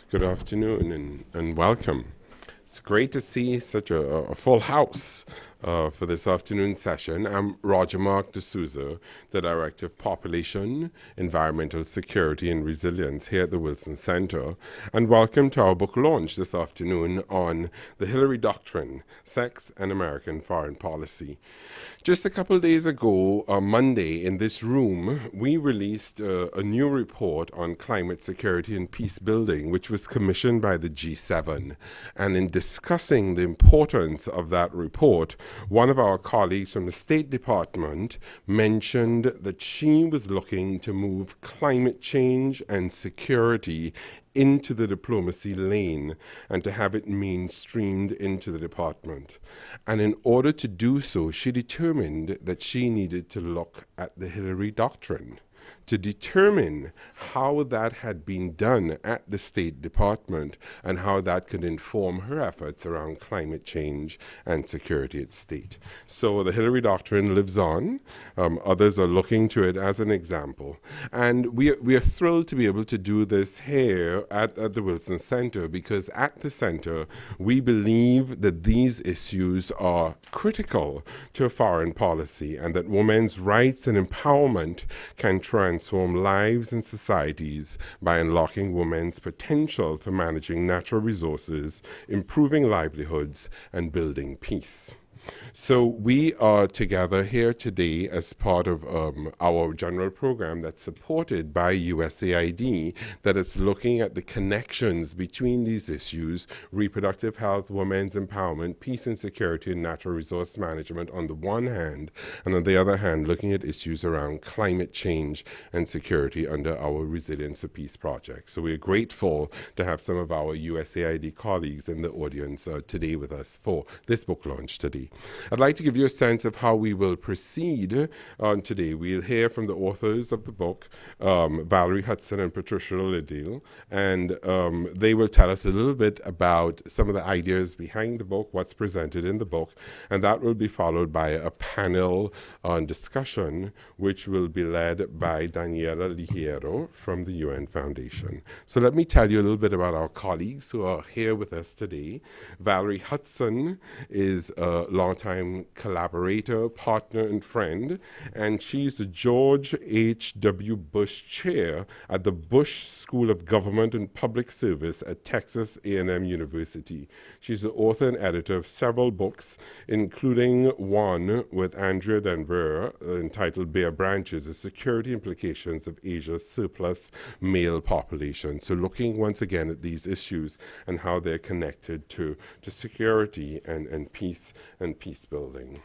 Good afternoon and welcome. It's great to see such a full house for this afternoon session. I'm Roger Mark D'Souza, the Director of Population, Environmental Security and Resilience here at the Wilson Center, and welcome to our book launch this afternoon on the Hillary Doctrine, Sex and American Foreign Policy. Just a couple days ago, Monday, in this room, we released a new report on climate security and peace building, which was commissioned by the G7. And in discussing the importance of that report, one of our colleagues from the State Department mentioned that she was looking to move climate change and security into the diplomacy lane and to have it mainstreamed into the department. And in order to do so, she determined that she needed to look at the Hillary Doctrine to determine how that had been done at the State Department and how that could inform her efforts around climate change and security at state. So the Hillary Doctrine lives on. Others are looking to it as an example. And we are thrilled to be able to do this here at the Wilson Center, because at the center, we believe that these issues are critical to foreign policy and that women's rights and empowerment can transform lives and societies by unlocking women's potential for managing natural resources, improving livelihoods, and building peace. So we are together here today as part of our general program that's supported by USAID, that is looking at the connections between these issues: reproductive health, women's empowerment, peace and security, and natural resource management on the one hand, and on the other hand, looking at issues around climate change and security under our Resilience for Peace project. So we're grateful to have some of our USAID colleagues in the audience today with us for this book launch today. I'd like to give you a sense of how we will proceed today. We'll hear from the authors of the book, Valerie Hudson and Patricia Lidl, and they will tell us a little bit about some of the ideas behind the book, what's presented in the book, and that will be followed by a panel discussion, which will be led by Daniela Ligiero from the UN Foundation. So let me tell you a little bit about our colleagues who are here with us today. Valerie Hudson is a longtime collaborator, partner, and friend, and she's the George H.W. Bush Chair at the Bush School of Government and Public Service at Texas A&M University. She's the author and editor of several books, including one with Andrea Denver entitled Bare Branches: The Security Implications of Asia's Surplus Male Population. So looking once again at these issues and how they're connected to security and peace building.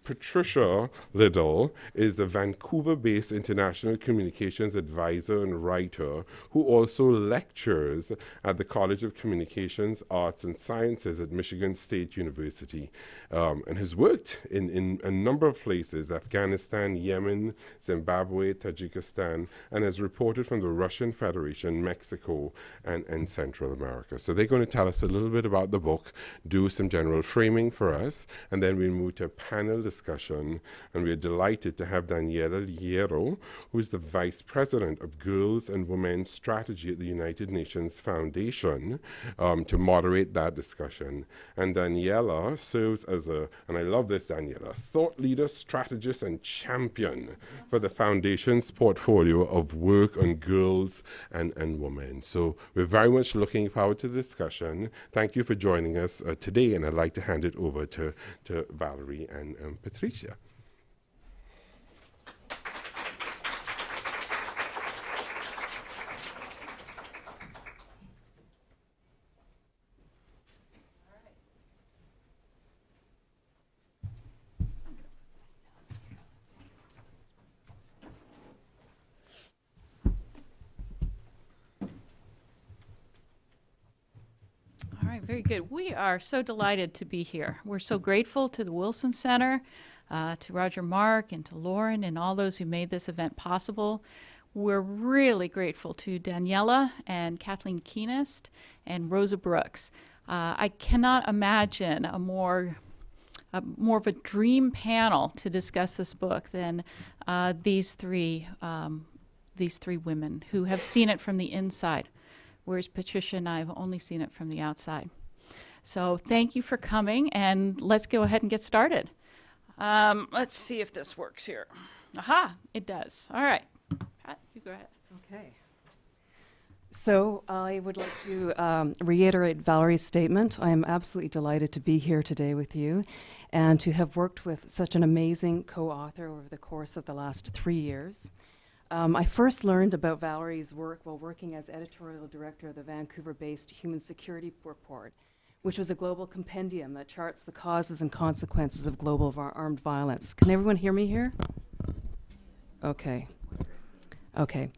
Patricia Lidl is a Vancouver-based international communications advisor and writer who also lectures at the College of Communications, Arts and Sciences at Michigan State University, and has worked in a number of places: Afghanistan, Yemen, Zimbabwe, Tajikistan, and has reported from the Russian Federation, Mexico, and Central America. So they're going to tell us a little bit about the book, do some general framing for us, and then we'll move to a panel discussion, and we're delighted to have Daniela Ligiero, who is the Vice President of Girls and Women's Strategy at the United Nations Foundation, to moderate that discussion. And Daniela serves as and I love this, Daniela, thought leader, strategist, and champion for the Foundation's portfolio of work on girls and women. So we're very much looking forward to the discussion. Thank you for joining us today, and I'd like to hand it over to Valerie and Patricia. All right, very good. We are so delighted to be here. We're so grateful to the Wilson Center, to Roger Mark, and to Lauren, and all those who made this event possible. We're really grateful to Daniela and Kathleen Kuehnast and Rosa Brooks. I cannot imagine a more of a dream panel to discuss this book than these three women who have seen it from the inside. whereas Patricia and I have only seen it from the outside. So thank you for coming, and let's go ahead and get started. Let's see if this works here. Aha, it does. All right. Pat, you go ahead. Okay. So I would like to reiterate Valerie's statement. I am absolutely delighted to be here today with you and to have worked with such an amazing co-author over the course of the last 3 years. I first learned about Valerie's work while working as editorial director of the Vancouver-based Human Security Report, which was a global compendium that charts the causes and consequences of global armed violence. Can everyone hear me here? Okay. Okay.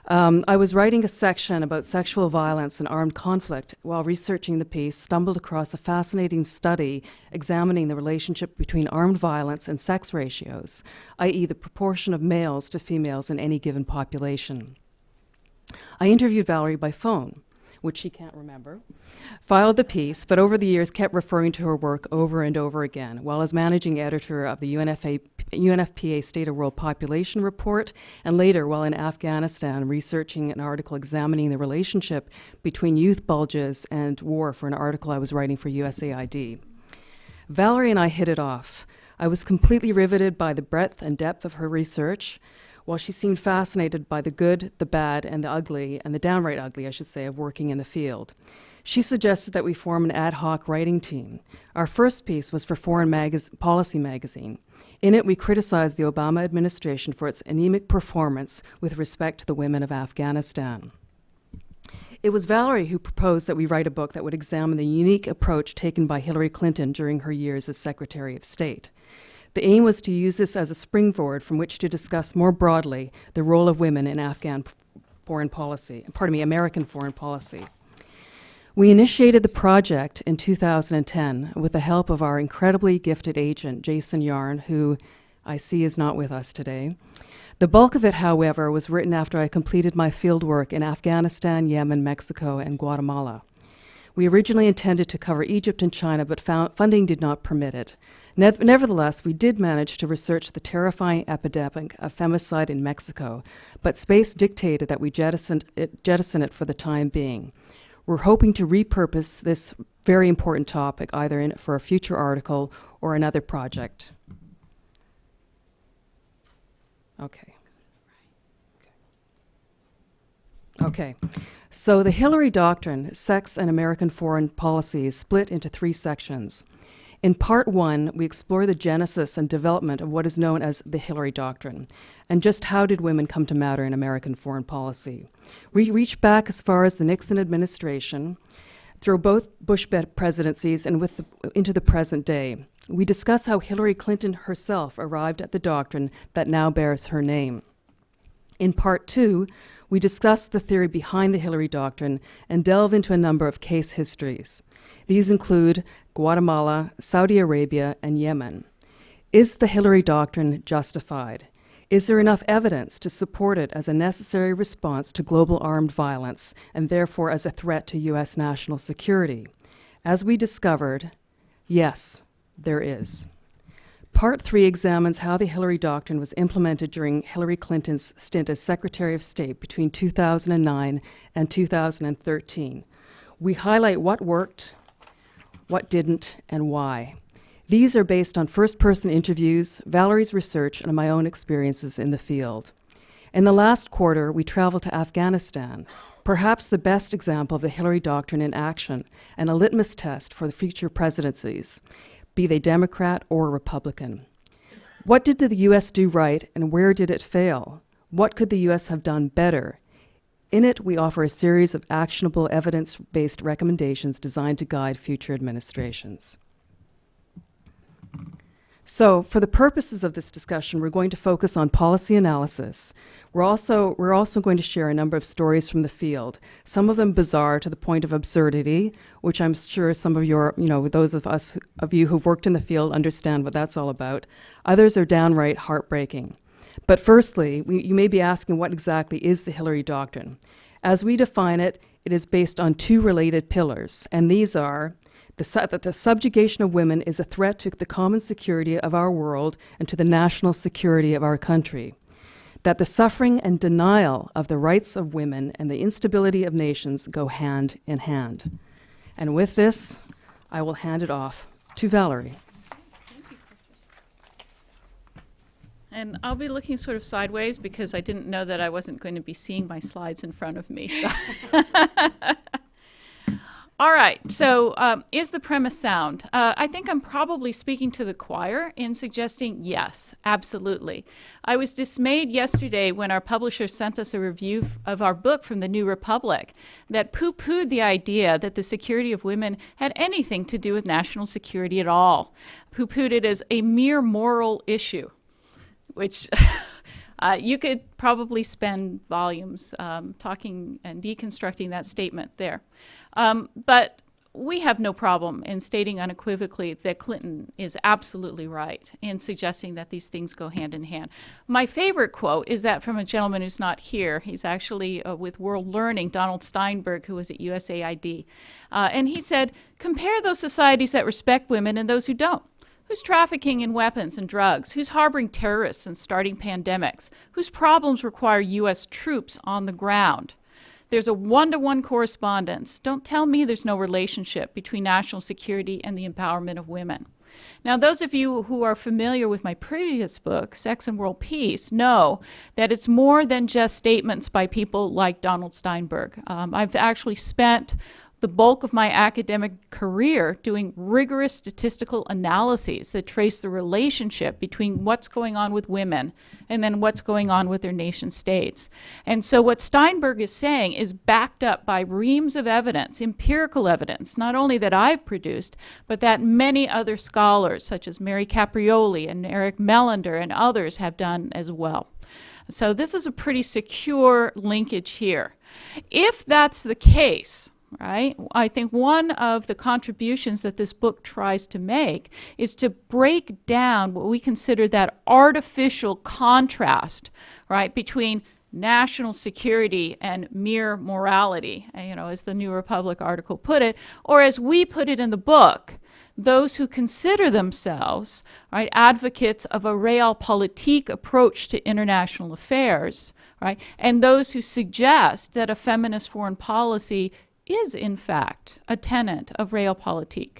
I was writing a section about sexual violence and armed conflict while researching the piece, stumbled across a fascinating study examining the relationship between armed violence and sex ratios, i.e. the proportion of males to females in any given population. I interviewed Valerie by phone, which she can't remember, filed the piece, but over the years kept referring to her work over and over again, while as managing editor of the UNFPA State of World Population Report, and later while in Afghanistan researching an article examining the relationship between youth bulges and war for an article I was writing for USAID. Valerie and I hit it off. I was completely riveted by the breadth and depth of her research, while she seemed fascinated by the good, the bad, and the ugly, and the downright ugly, I should say, of working in the field. She suggested that we form an ad hoc writing team. Our first piece was for Foreign Policy magazine. In it, we criticized the Obama administration for its anemic performance with respect to the women of Afghanistan. It was Valerie who proposed that we write a book that would examine the unique approach taken by Hillary Clinton during her years as Secretary of State. The aim was to use this as a springboard from which to discuss more broadly the role of women in American foreign policy. We initiated the project in 2010 with the help of our incredibly gifted agent, Jason Yarn, who I see is not with us today. The bulk of it, however, was written after I completed my fieldwork in Afghanistan, Yemen, Mexico, and Guatemala. We originally intended to cover Egypt and China, but funding did not permit it. Nevertheless, we did manage to research the terrifying epidemic of femicide in Mexico, but space dictated that we jettison it for the time being. We're hoping to repurpose this very important topic either for a future article or another project. Okay. Okay. So the Hillary Doctrine, Sex and American Foreign Policy, is split into 3 sections. In part 1, we explore the genesis and development of what is known as the Hillary Doctrine, and just how did women come to matter in American foreign policy. We reach back as far as the Nixon administration, through both Bush presidencies and into the present day. We discuss how Hillary Clinton herself arrived at the doctrine that now bears her name. In part 2, we discuss the theory behind the Hillary Doctrine and delve into a number of case histories. These include Guatemala, Saudi Arabia, and Yemen. Is the Hillary Doctrine justified? Is there enough evidence to support it as a necessary response to global armed violence and therefore as a threat to U.S. national security? As we discovered, yes, there is. Part 3 examines how the Hillary Doctrine was implemented during Hillary Clinton's stint as Secretary of State between 2009 and 2013. We highlight what worked, what didn't, and why. These are based on first-person interviews, Valerie's research, and my own experiences in the field. In the last quarter, we traveled to Afghanistan, perhaps the best example of the Hillary Doctrine in action and a litmus test for the future presidencies, be they Democrat or Republican. What did the U.S. do right, and where did it fail? What could the U.S. have done better? In it, we offer a series of actionable, evidence-based recommendations designed to guide future administrations. So, for the purposes of this discussion, we're going to focus on policy analysis. We're also going to share a number of stories from the field, some of them bizarre to the point of absurdity, which I'm sure some of those of you who've worked in the field understand what that's all about. Others are downright heartbreaking. But firstly, you may be asking what exactly is the Hillary Doctrine. As we define it, it is based on 2 related pillars, and these are that the subjugation of women is a threat to the common security of our world and to the national security of our country. that the suffering and denial of the rights of women and the instability of nations go hand in hand. And with this, I will hand it off to Valerie. And I'll be looking sort of sideways because I didn't know that I wasn't going to be seeing my slides in front of me. So. All right, so is the premise sound? I think I'm probably speaking to the choir in suggesting yes, absolutely. I was dismayed yesterday when our publisher sent us a review of our book from the New Republic that poo-pooed the idea that the security of women had anything to do with national security at all. Poo-pooed it as a mere moral issue, which you could probably spend volumes talking and deconstructing that statement there. But we have no problem in stating unequivocally that Clinton is absolutely right in suggesting that these things go hand in hand. My favorite quote is that from a gentleman who's not here. He's actually with World Learning, Donald Steinberg, who was at USAID. And he said, compare those societies that respect women and those who don't. Who's trafficking in weapons and drugs? Who's harboring terrorists and starting pandemics? Whose problems require U.S. troops on the ground? There's a one-to-one correspondence. Don't tell me there's no relationship between national security and the empowerment of women. Now, those of you who are familiar with my previous book, Sex and World Peace, know that it's more than just statements by people like Donald Steinberg. I've actually spent the bulk of my academic career doing rigorous statistical analyses that trace the relationship between what's going on with women and then what's going on with their nation states. And so what Steinberg is saying is backed up by reams of evidence, empirical evidence, not only that I've produced, but that many other scholars, such as Mary Caprioli and Eric Melander and others, have done as well. So this is a pretty secure linkage here. If that's the case, right, I think one of the contributions that this book tries to make is to break down what we consider that artificial contrast, right, between national security and mere morality, as the New Republic article put it, or as we put it in the book, those who consider themselves, right, advocates of a realpolitik approach to international affairs, right, and those who suggest that a feminist foreign policy is, in fact, a tenet of realpolitik.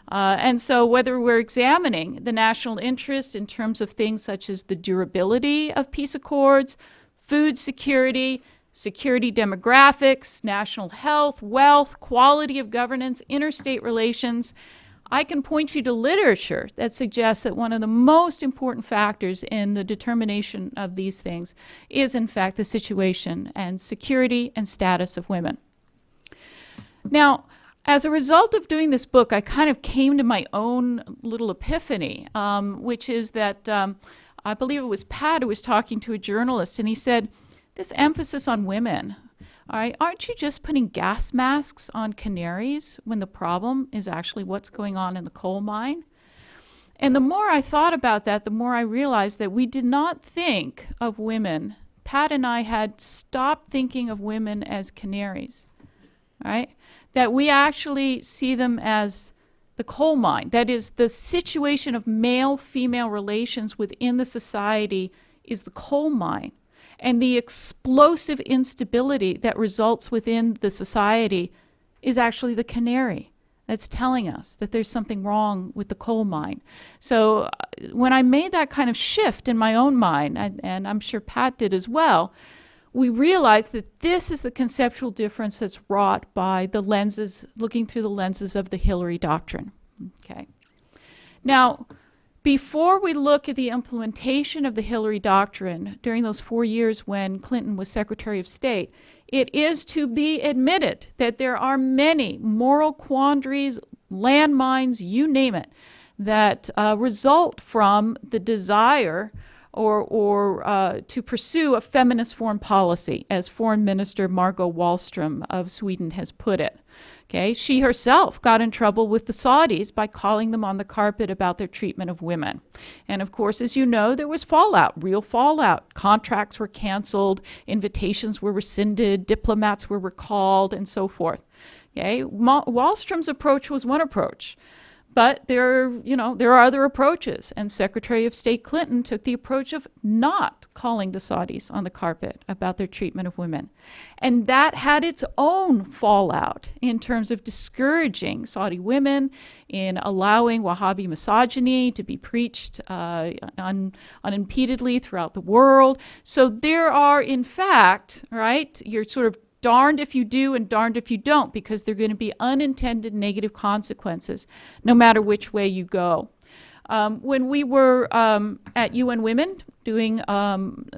And so whether we're examining the national interest in terms of things such as the durability of peace accords, food security, security demographics, national health, wealth, quality of governance, interstate relations, I can point you to literature that suggests that one of the most important factors in the determination of these things is, in fact, the situation and security and status of women. Now, as a result of doing this book, I kind of came to my own little epiphany, which is that I believe it was Pat who was talking to a journalist, and he said, this emphasis on women, all right, aren't you just putting gas masks on canaries when the problem is actually what's going on in the coal mine? And the more I thought about that, the more I realized that we did not think of women. Pat and I had stopped thinking of women as canaries, right? That we actually see them as the coal mine. That is, the situation of male-female relations within the society is the coal mine. And the explosive instability that results within the society is actually the canary that's telling us that there's something wrong with the coal mine. So when I made that kind of shift in my own mind, and I'm sure Pat did as well, we realized that this is the conceptual difference that's wrought by the lenses, looking through the lenses of the Hillary Doctrine. Okay. Now, before we look at the implementation of the Hillary Doctrine during those 4 years when Clinton was Secretary of State, it is to be admitted that there are many moral quandaries, landmines, you name it, that result from the desire or to pursue a feminist foreign policy, as Foreign Minister Margot Wallström of Sweden has put it. Okay, she herself got in trouble with the Saudis by calling them on the carpet about their treatment of women. And of course, as you know, there was fallout, real fallout. Contracts were canceled, invitations were rescinded, diplomats were recalled, and so forth. Okay, Wallström's approach was one approach. But there are other approaches, and Secretary of State Clinton took the approach of not calling the Saudis on the carpet about their treatment of women. And that had its own fallout in terms of discouraging Saudi women, in allowing Wahhabi misogyny to be preached unimpededly throughout the world. So there are, in fact, right, you're sort of darned if you do and darned if you don't, because there are going to be unintended negative consequences no matter which way you go. When we were at UN Women doing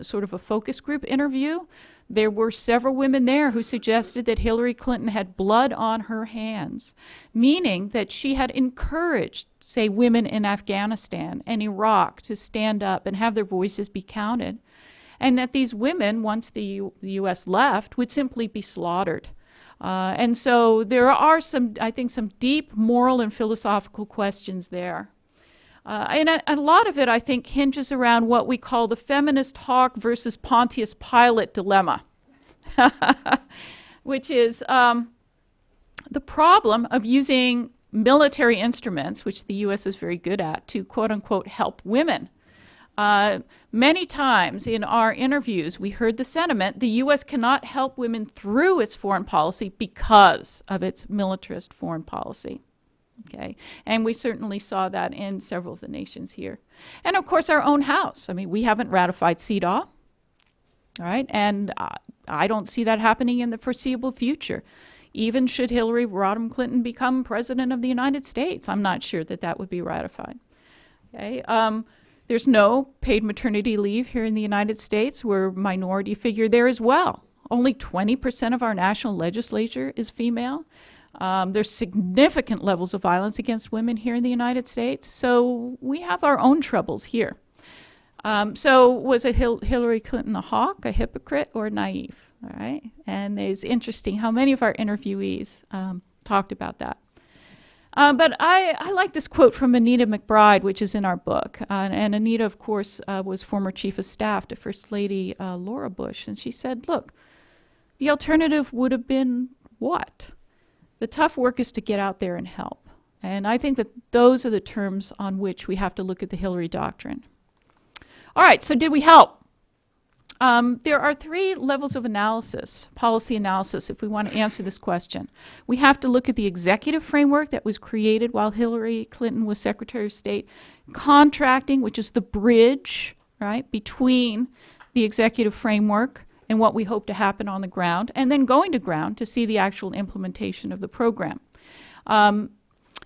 sort of a focus group interview, there were several women there who suggested that Hillary Clinton had blood on her hands, meaning that she had encouraged, say, women in Afghanistan and Iraq to stand up and have their voices be counted, and that these women, once the U.S. left, would simply be slaughtered. And so there are some deep moral and philosophical questions there. And a lot of it, I think, hinges around what we call the feminist hawk versus Pontius Pilate dilemma, which is the problem of using military instruments, which the U.S. is very good at, to quote-unquote help women. Many times in our interviews, we heard the sentiment, the U.S. cannot help women through its foreign policy because of its militarist foreign policy. Okay, and we certainly saw that in several of the nations here. And of course, our own house. I mean, we haven't ratified CEDAW, all right? And I don't see that happening in the foreseeable future. Even should Hillary Rodham Clinton become president of the United States, I'm not sure that that would be ratified. Okay. There's no paid maternity leave here in the United States. We're a minority figure there as well. Only 20% of our national legislature is female. There's significant levels of violence against women here in the United States. So we have our own troubles here. So was Hillary Clinton a hawk, a hypocrite, or naive? All right. And it's interesting how many of our interviewees talked about that. But I like this quote from Anita McBride, which is in our book. And Anita, of course, was former chief of staff to First Lady Laura Bush. And she said, look, the alternative would have been what? The tough work is to get out there and help. And I think that those are the terms on which we have to look at the Hillary Doctrine. All right, so did we help? There are three levels of analysis, policy analysis, if we want to answer this question. We have to look at the executive framework that was created while Hillary Clinton was Secretary of State, contracting, which is the bridge, right, between the executive framework and what we hope to happen on the ground, and then going to ground to see the actual implementation of the program.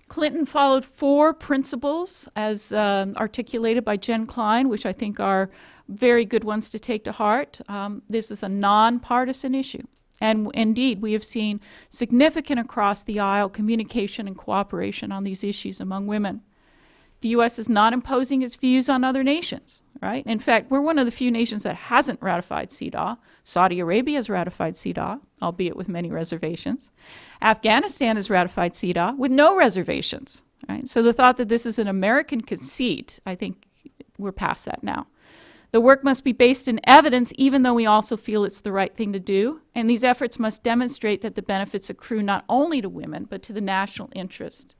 Clinton followed four principles as articulated by Jen Klein, which I think are very good ones to take to heart. This is a nonpartisan issue. And indeed, we have seen significant across the aisle communication and cooperation on these issues among women. The U.S. is not imposing its views on other nations, right? In fact, we're one of the few nations that hasn't ratified CEDAW. Saudi Arabia has ratified CEDAW, albeit with many reservations. Afghanistan has ratified CEDAW with no reservations, right? So the thought that this is an American conceit, I think we're past that now. The work must be based in evidence, even though we also feel it's the right thing to do. And these efforts must demonstrate that the benefits accrue not only to women, but to the national interest.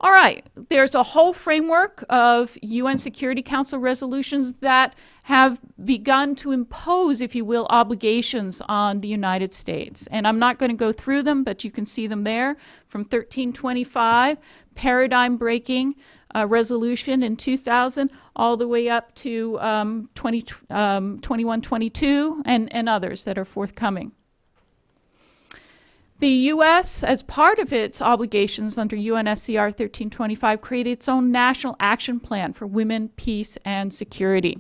All right, there's a whole framework of UN Security Council resolutions that have begun to impose, if you will, obligations on the United States. And I'm not going to go through them, but you can see them there. From 1325, paradigm-breaking resolution in 2000, all the way up to 2122 and others that are forthcoming. The U.S., as part of its obligations under UNSCR 1325, created its own national action plan for women, peace, and security.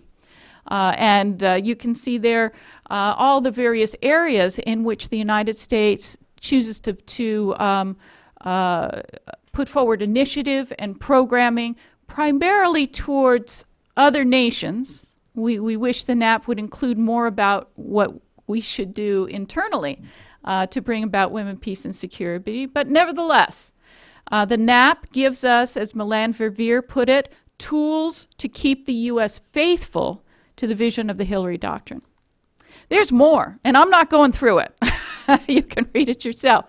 And you can see there all the various areas in which the United States chooses to put forward initiative and programming primarily towards other nations. We wish the NAP would include more about what we should do internally to bring about women, peace, and security. But nevertheless, the NAP gives us, as Milan Verveer put it, tools to keep the U.S. faithful to the vision of the Hillary Doctrine. There's more, and I'm not going through it. You can read it yourself.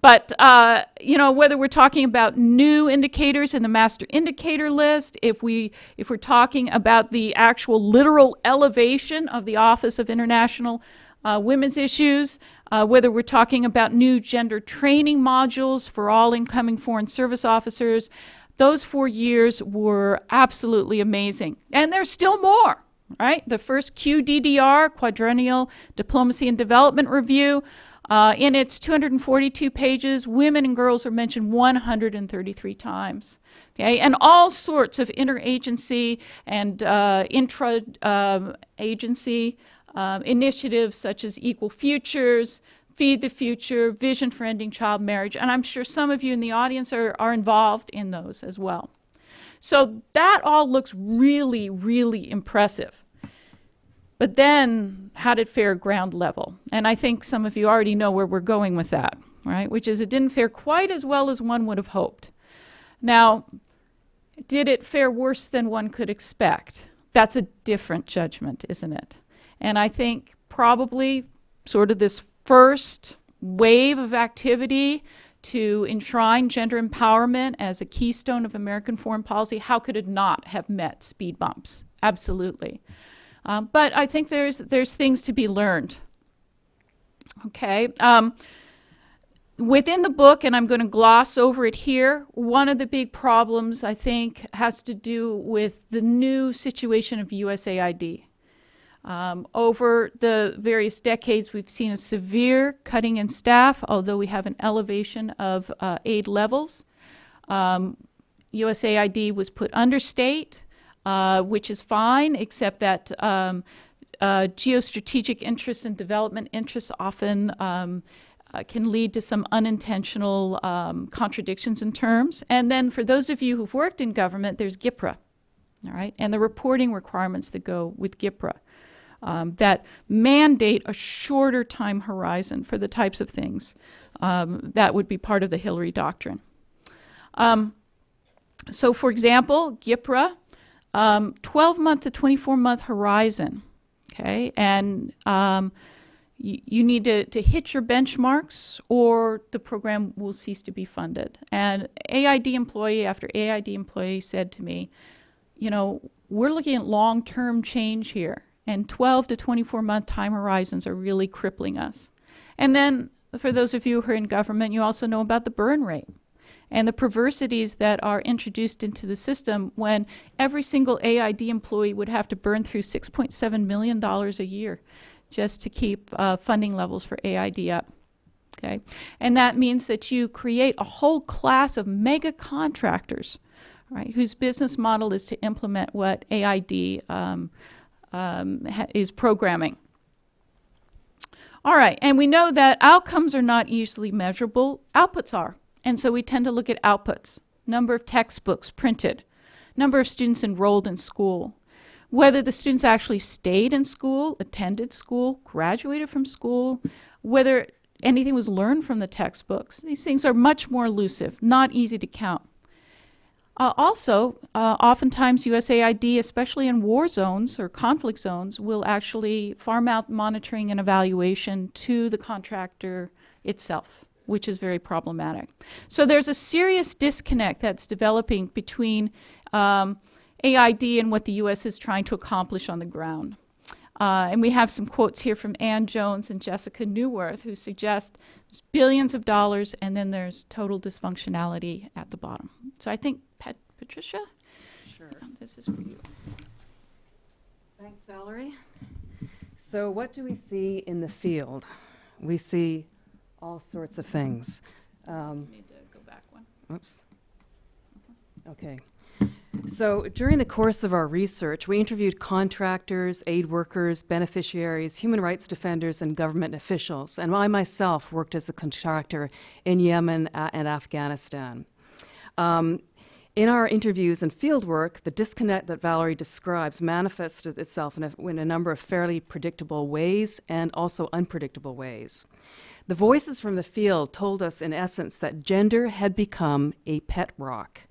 But, whether we're talking about new indicators in the master indicator list, if we're talking about the actual literal elevation of the Office of International Women's Issues, whether we're talking about new gender training modules for all incoming foreign service officers, those 4 years were absolutely amazing. And there's still more, right? The first QDDR, Quadrennial Diplomacy and Development Review, in its 242 pages, women and girls are mentioned 133 times. Okay, and all sorts of interagency and intra-agency initiatives such as Equal Futures, Feed the Future, Vision for Ending Child Marriage, and I'm sure some of you in the audience are involved in those as well. So that all looks really, really impressive. But then, how did it fare ground level? And I think some of you already know where we're going with that, right? Which is it didn't fare quite as well as one would have hoped. Now, did it fare worse than one could expect? That's a different judgment, isn't it? And I think probably sort of this first wave of activity to enshrine gender empowerment as a keystone of American foreign policy, how could it not have met speed bumps? Absolutely. But I think there's things to be learned. Okay. Within the book, and I'm going to gloss over it here, one of the big problems, I think, has to do with the new situation of USAID. Over the various decades, we've seen a severe cutting in staff, although we have an elevation of aid levels. USAID was put under state, which is fine, except that geostrategic interests and development interests often can lead to some unintentional contradictions in terms. And then for those of you who've worked in government, there's GIPRA, all right, and the reporting requirements that go with GIPRA that mandate a shorter time horizon for the types of things that would be part of the Hillary Doctrine. So for example, GIPRA, 12-month to 24-month horizon, okay, and you need to hit your benchmarks or the program will cease to be funded. And AID employee after AID employee said to me, we're looking at long-term change here, and 12 to 24-month time horizons are really crippling us. And then for those of you who are in government, you also know about the burn rate and the perversities that are introduced into the system when every single AID employee would have to burn through $6.7 million a year just to keep funding levels for AID up. Okay? And that means that you create a whole class of mega contractors, right, whose business model is to implement what AID is programming. All right, and we know that outcomes are not easily measurable, outputs are. And so we tend to look at outputs, number of textbooks printed, number of students enrolled in school, whether the students actually stayed in school, attended school, graduated from school, whether anything was learned from the textbooks. These things are much more elusive, not easy to count. Oftentimes USAID, especially in war zones or conflict zones, will actually farm out monitoring and evaluation to the contractor itself, which is very problematic. So there's a serious disconnect that's developing between AID and what the U.S. is trying to accomplish on the ground. And we have some quotes here from Ann Jones and Jessica Neuwirth who suggest there's billions of dollars and then there's total dysfunctionality at the bottom. So I think, Patricia? Sure. This is for you. Thanks, Valerie. So what do we see in the field? We see all sorts of things. Need to go back one. Oops. Okay. So during the course of our research, we interviewed contractors, aid workers, beneficiaries, human rights defenders, and government officials. And I myself worked as a contractor in Yemen and Afghanistan. In our interviews and fieldwork, the disconnect that Valerie describes manifested itself in a number of fairly predictable ways and also unpredictable ways. The voices from the field told us, in essence, that gender had become a pet rock,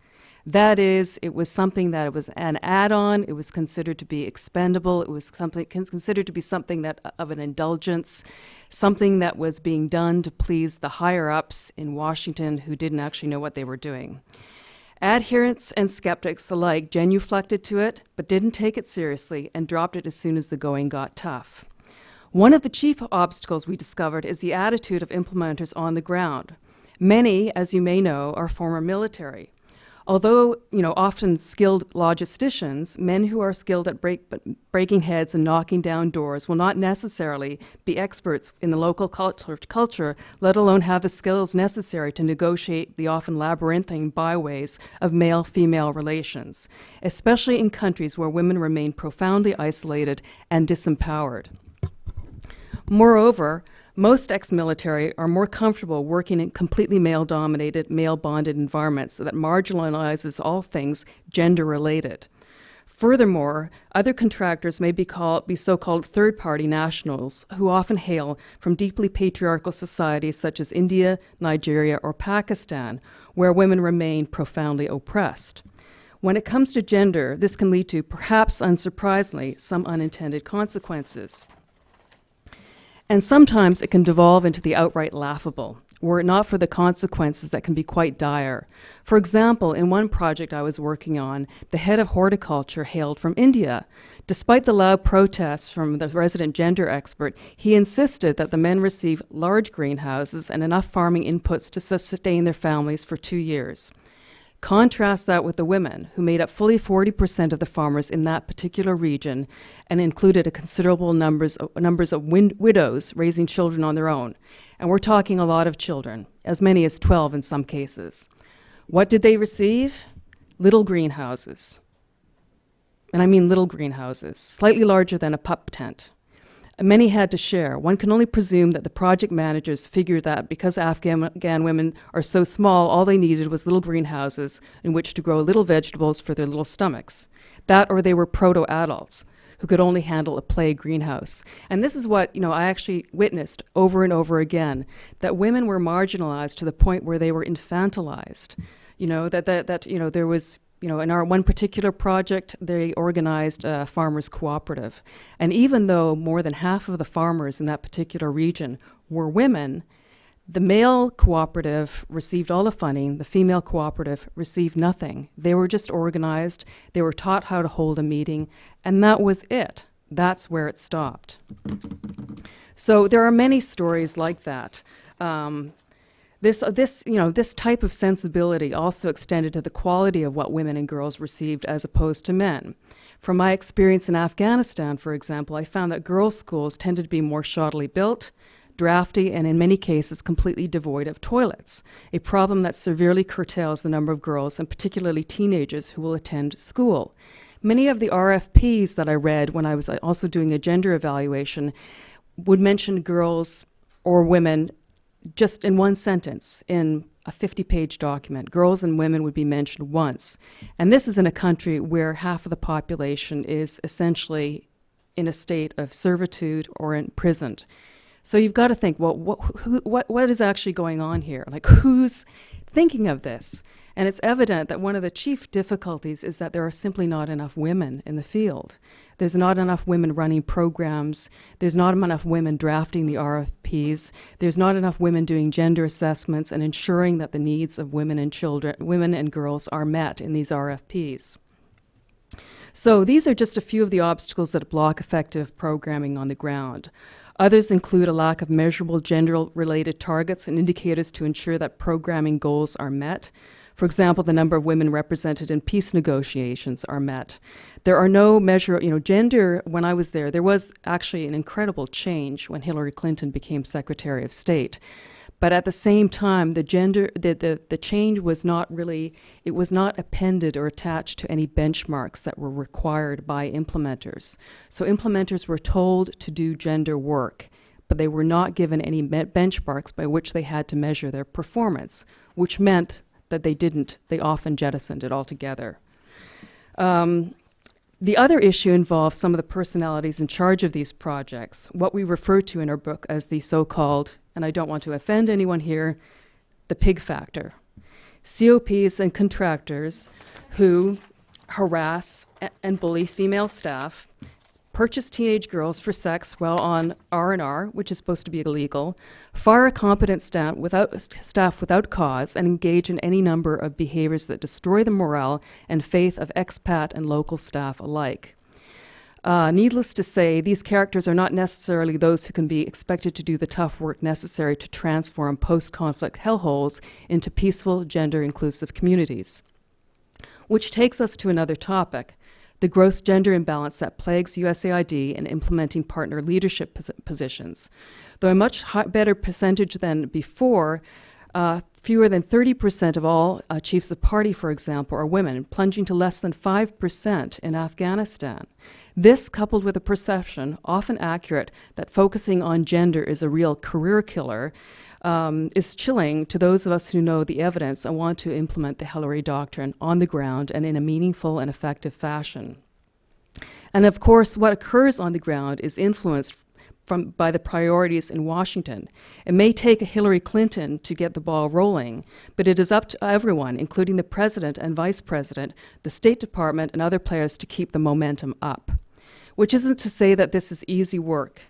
That is, it was something that it was an add-on, it was considered to be expendable, it was considered to be something that of an indulgence, something that was being done to please the higher-ups in Washington who didn't actually know what they were doing. Adherents and skeptics alike genuflected to it, but didn't take it seriously and dropped it as soon as the going got tough. One of the chief obstacles we discovered is the attitude of implementers on the ground. Many, as you may know, are former military. Although, often skilled logisticians, men who are skilled at breaking heads and knocking down doors will not necessarily be experts in the local culture, let alone have the skills necessary to negotiate the often labyrinthine byways of male-female relations, especially in countries where women remain profoundly isolated and disempowered. Moreover, most ex-military are more comfortable working in completely male-dominated, male-bonded environments that marginalizes all things gender-related. Furthermore, other contractors may be so-called third-party nationals who often hail from deeply patriarchal societies such as India, Nigeria, or Pakistan, where women remain profoundly oppressed. When it comes to gender, this can lead to, perhaps unsurprisingly, some unintended consequences. And sometimes it can devolve into the outright laughable, were it not for the consequences that can be quite dire. For example, in one project I was working on, the head of horticulture hailed from India. Despite the loud protests from the resident gender expert, he insisted that the men receive large greenhouses and enough farming inputs to sustain their families for 2 years. Contrast that with the women, who made up fully 40% of the farmers in that particular region and included a considerable numbers of widows raising children on their own. And we're talking a lot of children, as many as 12 in some cases. What did they receive? Little greenhouses. And I mean little greenhouses, slightly larger than a pup tent. Many had to share. One can only presume that the project managers figured that because Afghan women are so small, all they needed was little greenhouses in which to grow little vegetables for their little stomachs. That, or they were proto-adults who could only handle a play greenhouse. And this is what, I actually witnessed over and over again, that women were marginalized to the point where they were infantilized. There was, in our one particular project, they organized a farmers cooperative. And even though more than half of the farmers in that particular region were women, the male cooperative received all the funding, the female cooperative received nothing. They were just organized, they were taught how to hold a meeting, and that was it. That's where it stopped. So there are many stories like that. This type of sensibility also extended to the quality of what women and girls received as opposed to men. From my experience in Afghanistan, for example, I found that girls' schools tended to be more shoddily built, drafty, and in many cases completely devoid of toilets, a problem that severely curtails the number of girls, and particularly teenagers, who will attend school. Many of the RFPs that I read when I was also doing a gender evaluation would mention girls or women just in one sentence in a 50-page document. Girls and women would be mentioned once. And this is in a country where half of the population is essentially in a state of servitude or imprisoned. So you've got to think, well, what is actually going on here? Like, who's thinking of this? And it's evident that one of the chief difficulties is that there are simply not enough women in the field. There's not enough women running programs. There's not enough women drafting the RFPs. There's not enough women doing gender assessments and ensuring that the needs of women and girls are met in these RFPs. So these are just a few of the obstacles that block effective programming on the ground. Others include a lack of measurable gender-related targets and indicators to ensure that programming goals are met. For example, the number of women represented in peace negotiations are met. There are no gender, when I was there was actually an incredible change when Hillary Clinton became Secretary of State. But at the same time, the change was not really, it was not appended or attached to any benchmarks that were required by implementers. So implementers were told to do gender work, but they were not given any benchmarks by which they had to measure their performance, which meant that they often jettisoned it altogether. The other issue involves some of the personalities in charge of these projects, what we refer to in our book as the so-called, and I don't want to offend anyone here, the pig factor. COPs and contractors who harass and bully female staff, purchase teenage girls for sex while on R&R, which is supposed to be illegal, fire a competent staff without cause, and engage in any number of behaviors that destroy the morale and faith of expat and local staff alike. Needless to say, these characters are not necessarily those who can be expected to do the tough work necessary to transform post-conflict hellholes into peaceful, gender-inclusive communities. Which takes us to another topic, the gross gender imbalance that plagues USAID in implementing partner leadership positions. Though a much better percentage than before, fewer than 30% of all chiefs of party, for example, are women, plunging to less than 5% in Afghanistan. This, coupled with a perception, often accurate, that focusing on gender is a real career killer, is chilling to those of us who know the evidence and want to implement the Hillary Doctrine on the ground and in a meaningful and effective fashion. And of course, what occurs on the ground is influenced by the priorities in Washington. It may take a Hillary Clinton to get the ball rolling, but it is up to everyone, including the president and vice president, the State Department, and other players to keep the momentum up. Which isn't to say that this is easy work.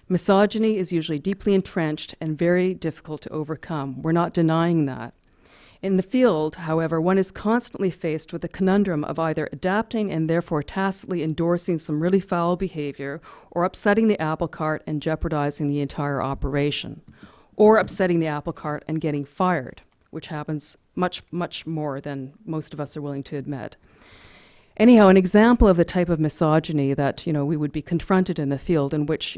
Misogyny is usually deeply entrenched and very difficult to overcome. We're not denying that. In the field, however, one is constantly faced with the conundrum of either adapting and therefore tacitly endorsing some really foul behavior, or upsetting the apple cart and jeopardizing the entire operation, or upsetting the apple cart and getting fired, which happens much, much more than most of us are willing to admit. Anyhow, an example of the type of misogyny that, we would be confronted in the field, in which,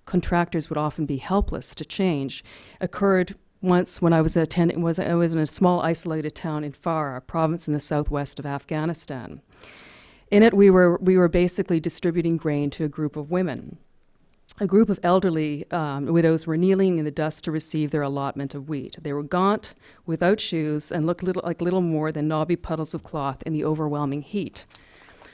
contractors would often be helpless to change, occurred once when I was I was in a small isolated town in Farah, a province in the southwest of Afghanistan. In it, we were basically distributing grain to a group of women. A group of elderly widows were kneeling in the dust to receive their allotment of wheat. They were gaunt, without shoes, and looked like little more than knobby puddles of cloth in the overwhelming heat.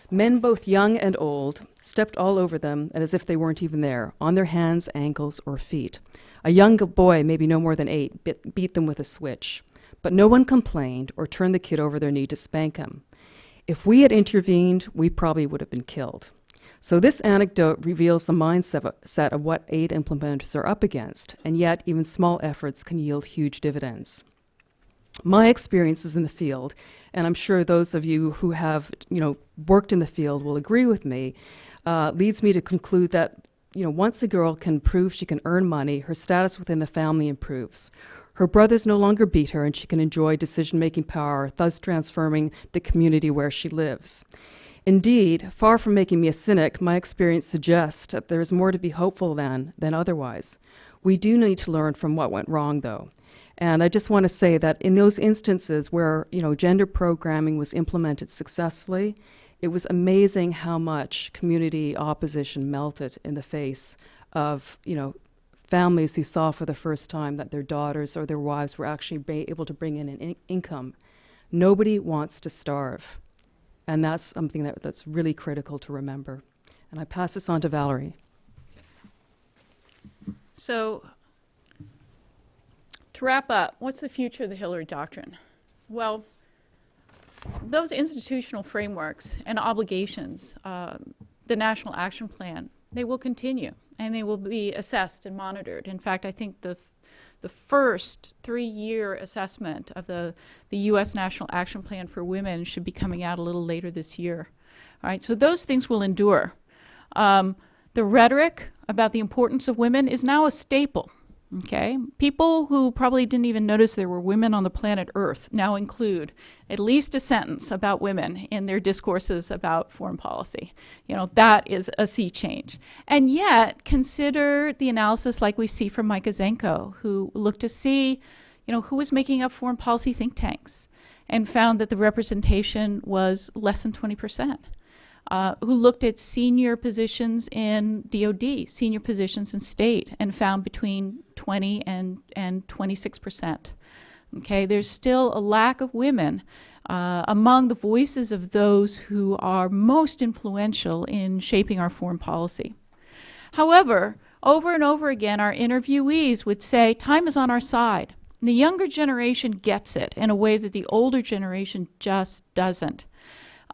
Men, both young and old, stepped all over them as if they weren't even there, on their hands, ankles, or feet. A young boy, maybe no more than 8, beat them with a switch. But no one complained or turned the kid over their knee to spank him. If we had intervened, we probably would have been killed. So this anecdote reveals the mindset of what aid implementers are up against, and yet even small efforts can yield huge dividends. My experiences in the field, and I'm sure those of you who have, worked in the field will agree with me, leads me to conclude that, once a girl can prove she can earn money, her status within the family improves. Her brothers no longer beat her, and she can enjoy decision-making power, thus transforming the community where she lives. Indeed, far from making me a cynic, my experience suggests that there is more to be hopeful than otherwise. We do need to learn from what went wrong, though. And I just want to say that in those instances where, gender programming was implemented successfully, it was amazing how much community opposition melted in the face of, families who saw for the first time that their daughters or their wives were actually able to bring in an income. Nobody wants to starve. And that's something that's really critical to remember. And I pass this on to Valerie. So, to wrap up, what's the future of the Hillary Doctrine? Well, those institutional frameworks and obligations, the National Action Plan, they will continue, and they will be assessed and monitored. In fact, I think the first 3-year assessment of the U.S. National Action Plan for Women should be coming out a little later this year. All right, so those things will endure. The rhetoric about the importance of women is now a staple. Okay, people who probably didn't even notice there were women on the planet Earth now include at least a sentence about women in their discourses about foreign policy. That is a sea change. And yet, consider the analysis like we see from Micah Zenko, who looked to see, who was making up foreign policy think tanks and found that the representation was less than 20%. Who looked at senior positions in DOD, senior positions in state, and found between 20 and 26%. Okay, there's still a lack of women among the voices of those who are most influential in shaping our foreign policy. However, over and over again, our interviewees would say, time is on our side. The younger generation gets it in a way that the older generation just doesn't.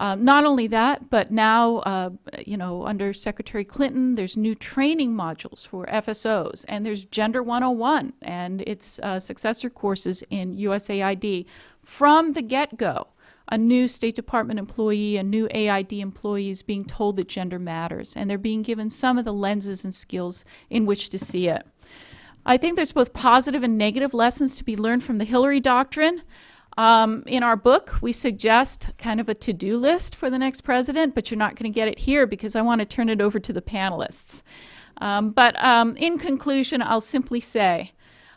Not only that, but now, under Secretary Clinton, there's new training modules for FSOs, and there's Gender 101 and its successor courses in USAID. From the get-go, a new State Department employee, a new AID employee is being told that gender matters, and they're being given some of the lenses and skills in which to see it. I think there's both positive and negative lessons to be learned from the Hillary Doctrine. In our book, we suggest kind of a to-do list for the next president, but you're not going to get it here because I want to turn it over to the panelists. But in conclusion, I'll simply say,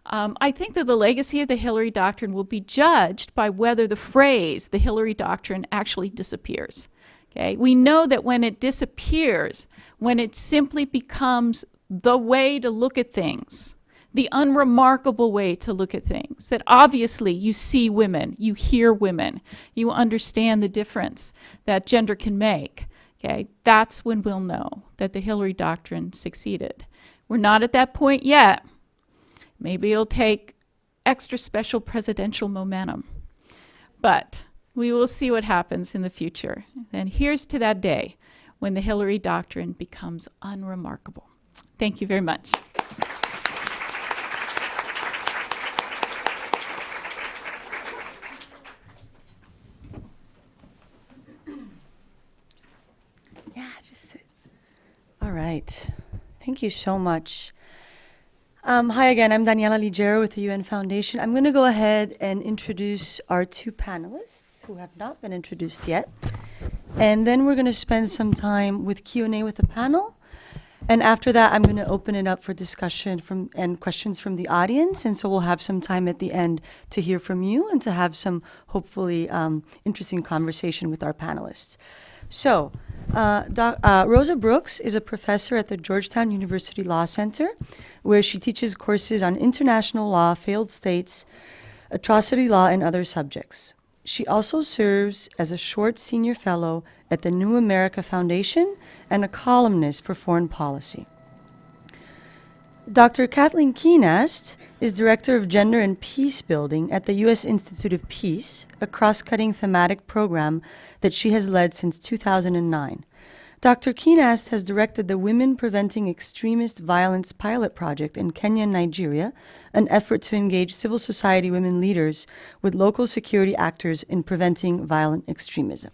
I think that the legacy of the Hillary Doctrine will be judged by whether the phrase, the Hillary Doctrine, actually disappears. Okay? We know that when it disappears, when it simply becomes the way to look at things, the unremarkable way to look at things, that obviously you see women, you hear women, you understand the difference that gender can make, okay? That's when we'll know that the Hillary Doctrine succeeded. We're not at that point yet. Maybe it'll take extra special presidential momentum, but we will see what happens in the future. And here's to that day when the Hillary Doctrine becomes unremarkable. Thank you very much. All right. Thank you so much. Hi again, I'm Daniela Ligiero with the UN Foundation. I'm going to go ahead and introduce our two panelists who have not been introduced yet. And then we're going to spend some time with Q&A with the panel. And after that, I'm going to open it up for discussion and questions from the audience. And so we'll have some time at the end to hear from you and to have some hopefully interesting conversation with our panelists. So, Rosa Brooks is a professor at the Georgetown University Law Center, where she teaches courses on international law, failed states, atrocity law, and other subjects. She also serves as a short senior fellow at the New America Foundation and a columnist for foreign policy. Dr. Kathleen Kuehnast is Director of Gender and Peace Building at the U.S. Institute of Peace, a cross-cutting thematic program that she has led since 2009. Dr. Kuehnast has directed the Women Preventing Extremist Violence pilot project in Kenya and Nigeria, an effort to engage civil society women leaders with local security actors in preventing violent extremism.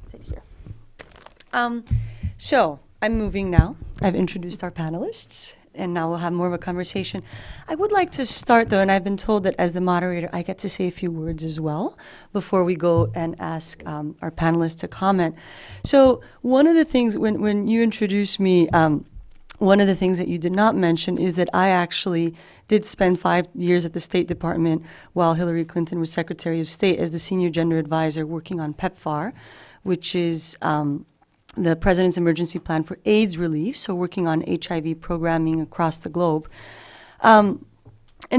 Sit here. So I'm moving now. I've introduced our panelists, and now we'll have more of a conversation. I would like to start, though, and I've been told that as the moderator, I get to say a few words as well before we go and ask our panelists to comment. So one of the things, when you introduced me, one of the things that you did not mention is that I actually did spend 5 years at the State Department while Hillary Clinton was Secretary of State as the senior gender advisor working on PEPFAR, which is the President's Emergency Plan for AIDS Relief, so working on HIV programming across the globe. And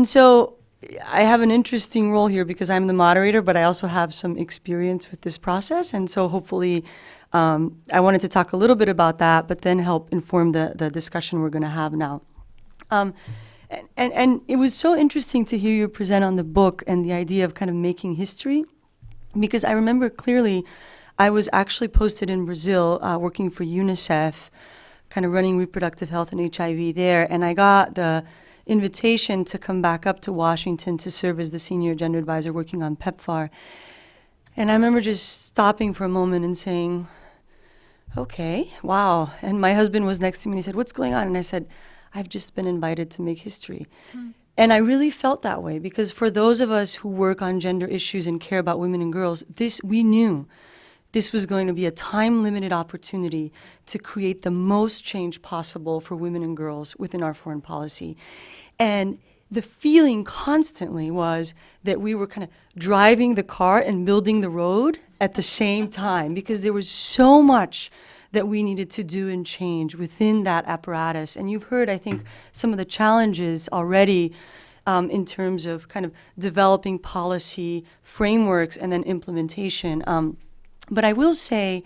so I have an interesting role here because I'm the moderator, but I also have some experience with this process. And so hopefully I wanted to talk a little bit about that, but then help inform the discussion we're going to have now. And it was so interesting to hear you present on the book and the idea of kind of making history, because I remember clearly I was actually posted in Brazil working for UNICEF, kind of running reproductive health and HIV there, and I got the invitation to come back up to Washington to serve as the senior gender advisor working on PEPFAR. And I remember just stopping for a moment and saying, okay, wow. And my husband was next to me and he said, what's going on? And I said, I've just been invited to make history. And I really felt that way because for those of us who work on gender issues and care about women and girls, we knew this was going to be a time-limited opportunity to create the most change possible for women and girls within our foreign policy. And the feeling constantly was that we were kind of driving the car and building the road at the same time because there was so much that we needed to do and change within that apparatus. And you've heard, I think, some of the challenges already in terms of kind of developing policy frameworks and then implementation. But I will say,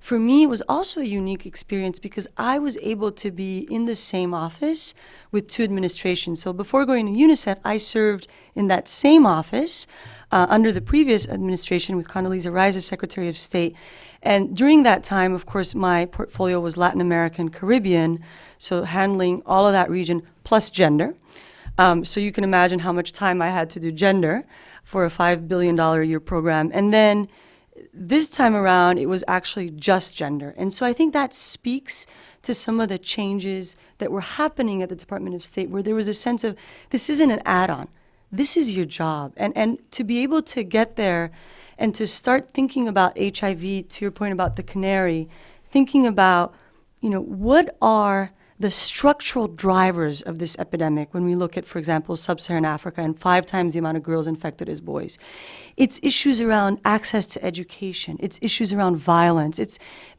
for me, it was also a unique experience because I was able to be in the same office with two administrations. So before going to UNICEF, I served in that same office under the previous administration with Condoleezza Rice as Secretary of State. And during that time, of course, my portfolio was Latin America and Caribbean, so handling all of that region plus gender. So you can imagine how much time I had to do gender for a $5 billion a year program. And then this time around, it was actually just gender. And so I think that speaks to some of the changes that were happening at the Department of State, where there was a sense of, this isn't an add-on. This is your job. And to be able to get there and to start thinking about HIV, to your point about the canary, thinking about, what are the structural drivers of this epidemic when we look at, for example, sub-Saharan Africa and 5 times the amount of girls infected as boys. It's issues around access to education. It's issues around violence.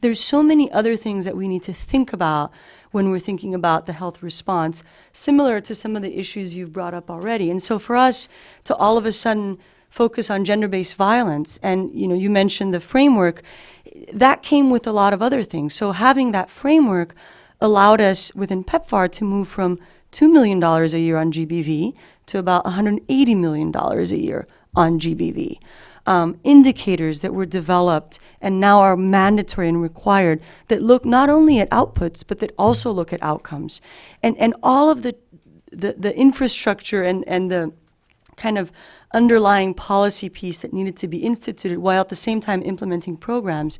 There's so many other things that we need to think about when we're thinking about the health response, similar to some of the issues you've brought up already. And so for us to all of a sudden focus on gender-based violence, and you mentioned the framework, that came with a lot of other things. So having that framework allowed us within PEPFAR to move from $2 million a year on GBV to about $180 million a year on GBV. Indicators that were developed and now are mandatory and required that look not only at outputs, but that also look at outcomes. And all of the infrastructure and the kind of underlying policy piece that needed to be instituted while at the same time implementing programs.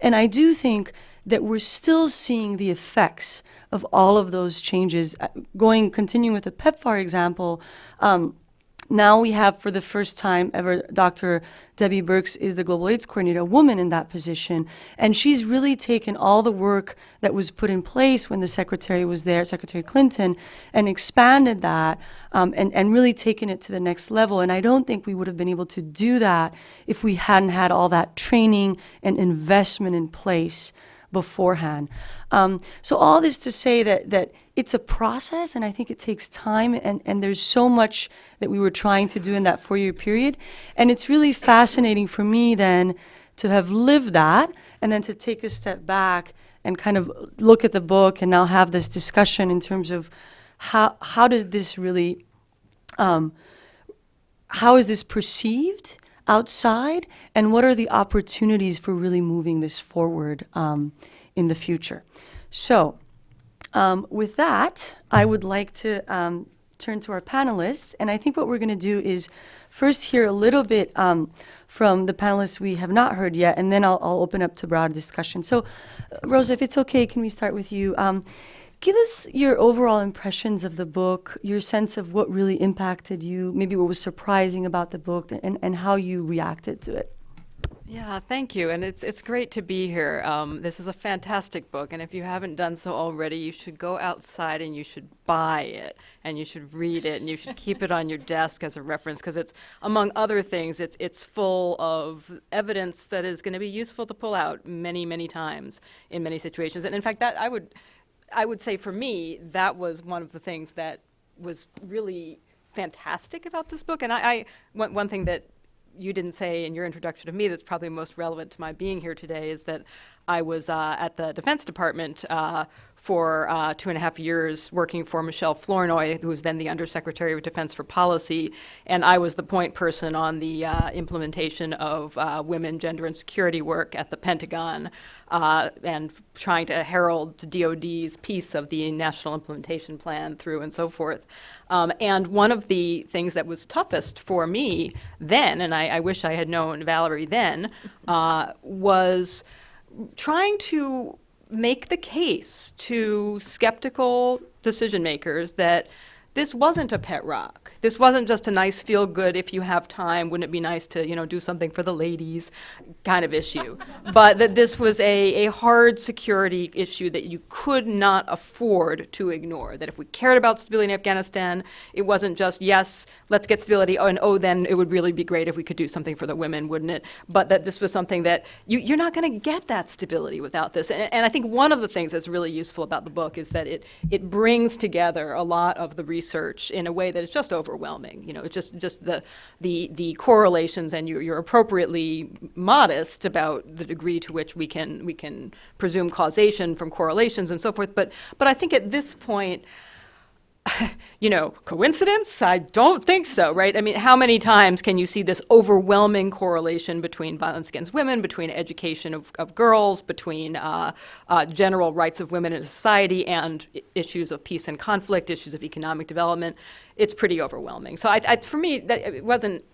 And I do think that we're still seeing the effects of all of those changes. Continuing with the PEPFAR example, now we have, for the first time ever, Dr. Debbie Birx is the Global AIDS Coordinator, a woman in that position. And she's really taken all the work that was put in place when the Secretary was there, Secretary Clinton, and expanded that and really taken it to the next level. And I don't think we would have been able to do that if we hadn't had all that training and investment in place beforehand. So all this to say that it's a process, and I think it takes time, and there's so much that we were trying to do in that 4-year period. And it's really fascinating for me then to have lived that, and then to take a step back and kind of look at the book and now have this discussion in terms of how does this really, how is this perceived outside, and what are the opportunities for really moving this forward in the future. So with that, I would like to turn to our panelists, and I think what we're going to do is first hear a little bit from the panelists we have not heard yet, and then I'll open up to broader discussion. So Rosa, if it's okay, can we start with you? Give us your overall impressions of the book, your sense of what really impacted you, maybe what was surprising about the book, and how you reacted to it. Yeah, thank you. And it's great to be here. This is a fantastic book, and if you haven't done so already, you should go outside and you should buy it, and you should read it, and you should keep it on your desk as a reference, because it's, among other things, it's full of evidence that is going to be useful to pull out many, many times in many situations. And in fact, that I would say for me, that was one of the things that was really fantastic about this book. And one thing that you didn't say in your introduction to me that's probably most relevant to my being here today is that I was at the Defense Department for 2.5 years working for Michelle Flournoy, who was then the Undersecretary of Defense for Policy, and I was the point person on the implementation of women, gender, and security work at the Pentagon, and trying to herald DOD's piece of the National Implementation Plan through and so forth. And one of the things that was toughest for me then, and I wish I had known Valerie then, was trying to make the case to skeptical decision makers that this wasn't a pet rock. This wasn't just a nice feel-good, if you have time, wouldn't it be nice to, do something for the ladies kind of issue. But that this was a hard security issue that you could not afford to ignore. That if we cared about stability in Afghanistan, it wasn't just, yes, let's get stability, and then it would really be great if we could do something for the women, wouldn't it? But that this was something that you're not going to get that stability without this. And I think one of the things that's really useful about the book is that it brings together a lot of the research research in a way that is just overwhelming. You know, it's just the correlations, and you're appropriately modest about the degree to which we can presume causation from correlations and so forth. But I think at this point, you know, coincidence? I don't think so, right? I mean, how many times can you see this overwhelming correlation between violence against women, between education of girls, between general rights of women in society, and issues of peace and conflict, issues of economic development? It's pretty overwhelming. So for me, it wasn't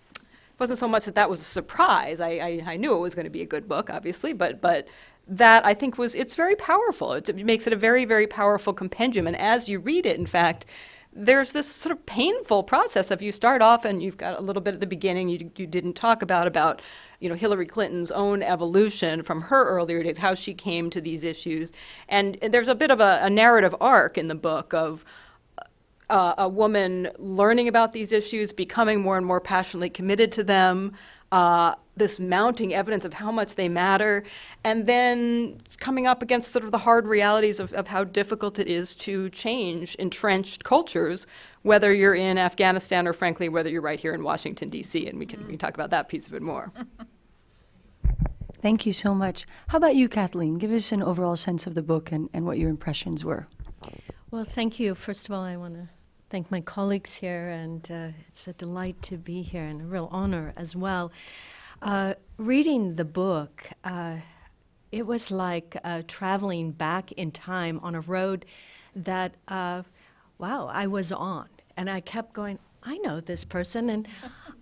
so much that was a surprise. I knew it was going to be a good book, obviously, but that I think it's very powerful. It makes it a very, very powerful compendium. And as you read it, in fact, there's this sort of painful process of you start off and you've got a little bit at the beginning you didn't talk about, you know, Hillary Clinton's own evolution from her earlier days, how she came to these issues. And there's a bit of a narrative arc in the book of a woman learning about these issues, becoming more and more passionately committed to them, this mounting evidence of how much they matter, and then coming up against sort of the hard realities of how difficult it is to change entrenched cultures, whether you're in Afghanistan or, frankly, whether you're right here in Washington, D.C., and we can talk about that piece of it more. Thank you so much. How about you, Kathleen? Give us an overall sense of the book and what your impressions were. Well, thank you. First of all, I want to thank my colleagues here, and it's a delight to be here and a real honor as well. Reading the book, it was like traveling back in time on a road that, I was on. And I kept going, I know this person, and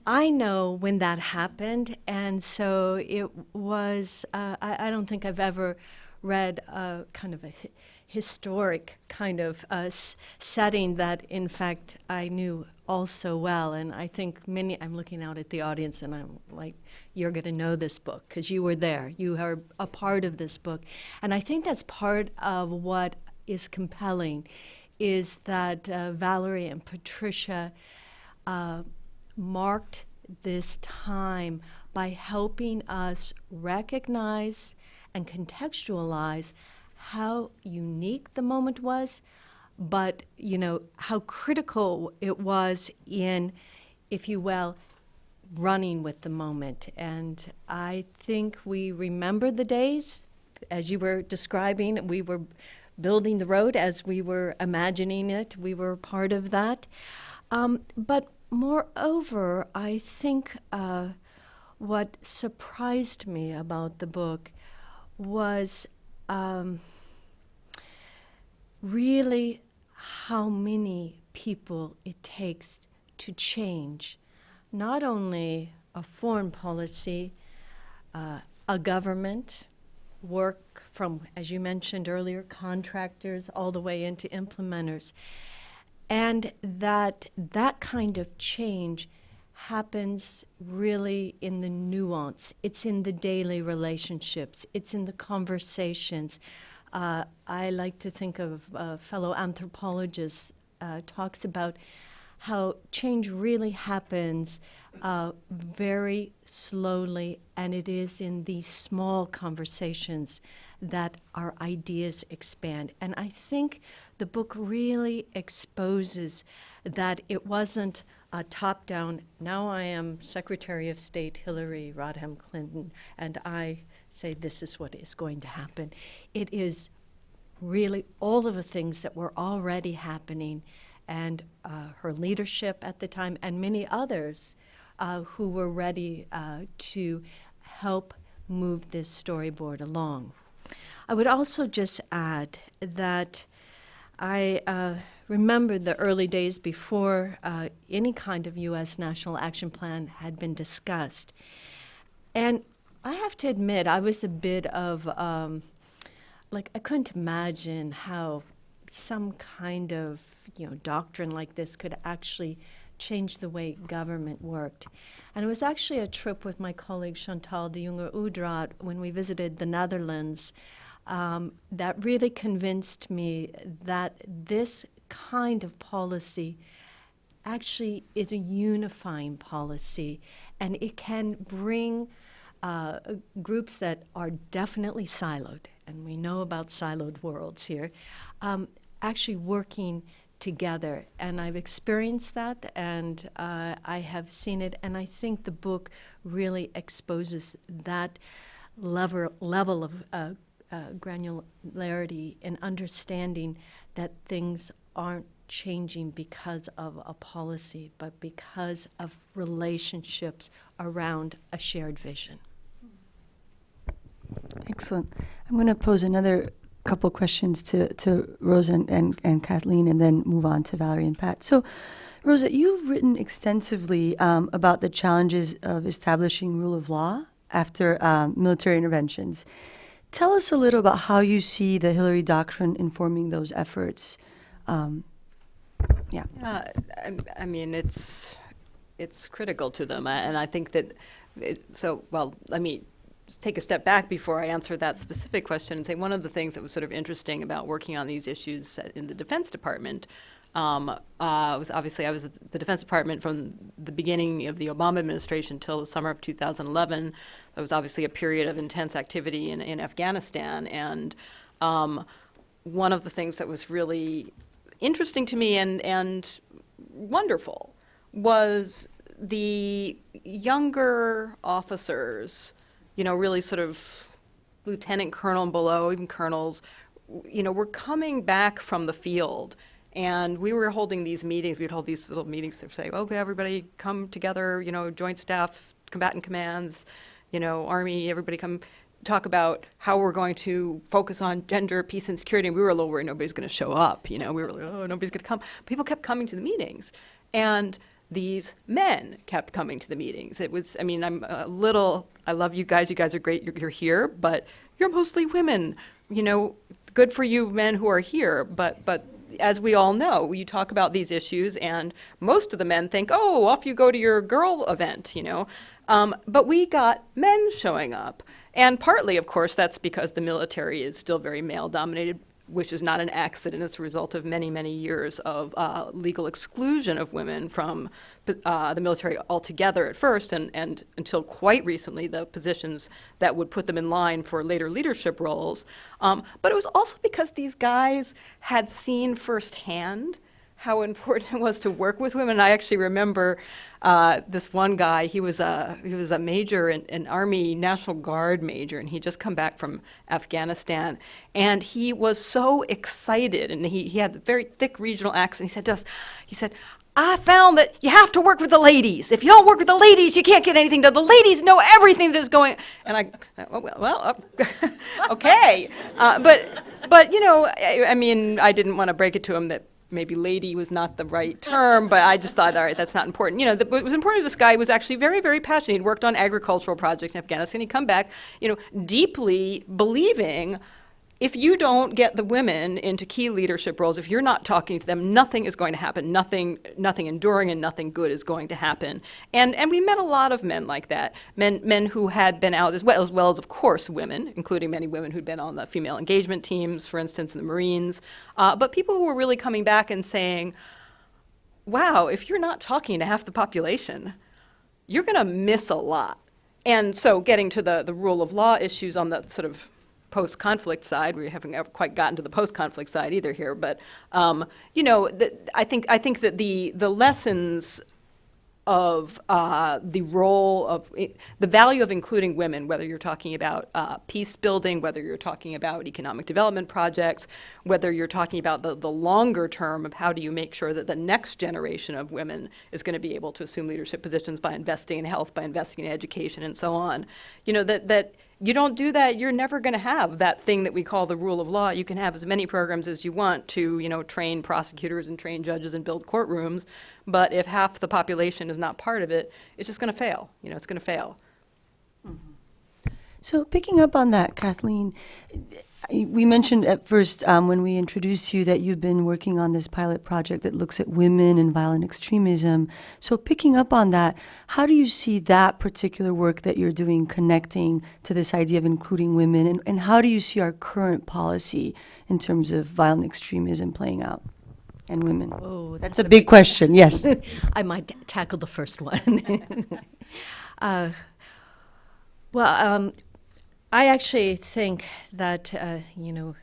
I know when that happened. And so it was, I don't think I've ever read a kind of a historic kind of setting that, in fact, I knew all so well. And I think I'm looking out at the audience and I'm like, you're going to know this book because you were there. You are a part of this book. And I think that's part of what is compelling is that Valerie and Patricia marked this time by helping us recognize and contextualize how unique the moment was, but, you know, how critical it was in, if you will, running with the moment. And I think we remember the days, as you were describing, we were building the road as we were imagining it. We were part of that. But moreover, I think what surprised me about the book was really how many people it takes to change not only a foreign policy, a government, work from, as you mentioned earlier, contractors all the way into implementers, and that kind of change happens really in the nuance. It's in the daily relationships. It's in the conversations. I like to think of a fellow anthropologist talks about how change really happens very slowly, and it is in these small conversations that our ideas expand. And I think the book really exposes that it wasn't a top-down, now I am Secretary of State Hillary Rodham Clinton, and I say this is what is going to happen. It is really all of the things that were already happening, and her leadership at the time, and many others who were ready to help move this storyboard along. I would also just add that I remember the early days before any kind of U.S. National Action Plan had been discussed. And I have to admit, I was a bit of, I couldn't imagine how some kind of, doctrine like this could actually change the way government worked. And it was actually a trip with my colleague Chantal de Jonge-Udraat when we visited the Netherlands that really convinced me that this kind of policy actually is a unifying policy, and it can bring groups that are definitely siloed, and we know about siloed worlds here, actually working together. And I've experienced that, and I have seen it, and I think the book really exposes that level of granularity and understanding that things aren't changing because of a policy, but because of relationships around a shared vision. Excellent. I'm going to pose another couple questions to Rosa and Kathleen, and then move on to Valerie and Pat. So, Rosa, you've written extensively about the challenges of establishing rule of law after military interventions. Tell us a little about how you see the Hillary Doctrine informing those efforts. Yeah. I mean, it's critical to them, and I think that. Let me take a step back before I answer that specific question and say one of the things that was sort of interesting about working on these issues in the Defense Department was obviously I was at the Defense Department from the beginning of the Obama administration till the summer of 2011. There was obviously a period of intense activity in Afghanistan, and one of the things that was really interesting to me and wonderful was the younger officers, really sort of lieutenant colonel and below, even colonels, were coming back from the field. And we were holding these meetings. We'd hold these little meetings to say, okay, everybody come together, joint staff, combatant commands, Army, everybody come talk about how we're going to focus on gender, peace, and security. And we were a little worried nobody's going to show up. We were like, oh, nobody's going to come. People kept coming to the meetings. And these men kept coming to the meetings. It was, I love you guys are great, you're here, but you're mostly women, good for you men who are here, but as we all know, you talk about these issues and most of the men think, oh, off you go to your girl event, but we got men showing up. And partly, of course, that's because the military is still very male-dominated, which is not an accident. It's a result of many, many years of legal exclusion of women from the military altogether at first, and until quite recently, the positions that would put them in line for later leadership roles. But it was also because these guys had seen firsthand how important it was to work with women. I actually remember this one guy. He was a major, an Army National Guard major, and he'd just come back from Afghanistan. And he was so excited, and he had a very thick regional accent. He said, I found that you have to work with the ladies. If you don't work with the ladies, you can't get anything done. The ladies know everything that's going. And okay, but I didn't want to break it to him that maybe lady was not the right term, but I just thought, all right, that's not important. What was important to this guy was actually very, very passionate. He'd worked on agricultural projects in Afghanistan. He'd come back, deeply believing if you don't get the women into key leadership roles, if you're not talking to them, nothing is going to happen. Nothing enduring and nothing good is going to happen. And we met a lot of men like that, men who had been out as well as of course women, including many women who'd been on the female engagement teams, for instance, in the Marines, but people who were really coming back and saying, wow, if you're not talking to half the population, you're going to miss a lot. And so getting to the rule of law issues on the sort of post-conflict side, we haven't ever quite gotten to the post-conflict side either here, but I think that the lessons of the role of the value of including women, whether you're talking about peace building, whether you're talking about economic development projects, whether you're talking about the longer term of how do you make sure that the next generation of women is going to be able to assume leadership positions by investing in health, by investing in education, and so on. That you don't do that, you're never going to have that thing that we call the rule of law. You can have as many programs as you want to, train prosecutors and train judges and build courtrooms, but if half the population is not part of it, it's just going to fail. It's going to fail. Mm-hmm. So picking up on that, Kathleen, we mentioned at first when we introduced you that you've been working on this pilot project that looks at women and violent extremism. So picking up on that, how do you see that particular work that you're doing connecting to this idea of including women, and how do you see our current policy in terms of violent extremism playing out? And women. Oh, that's a big question, yes. I might tackle the first one. I actually think that,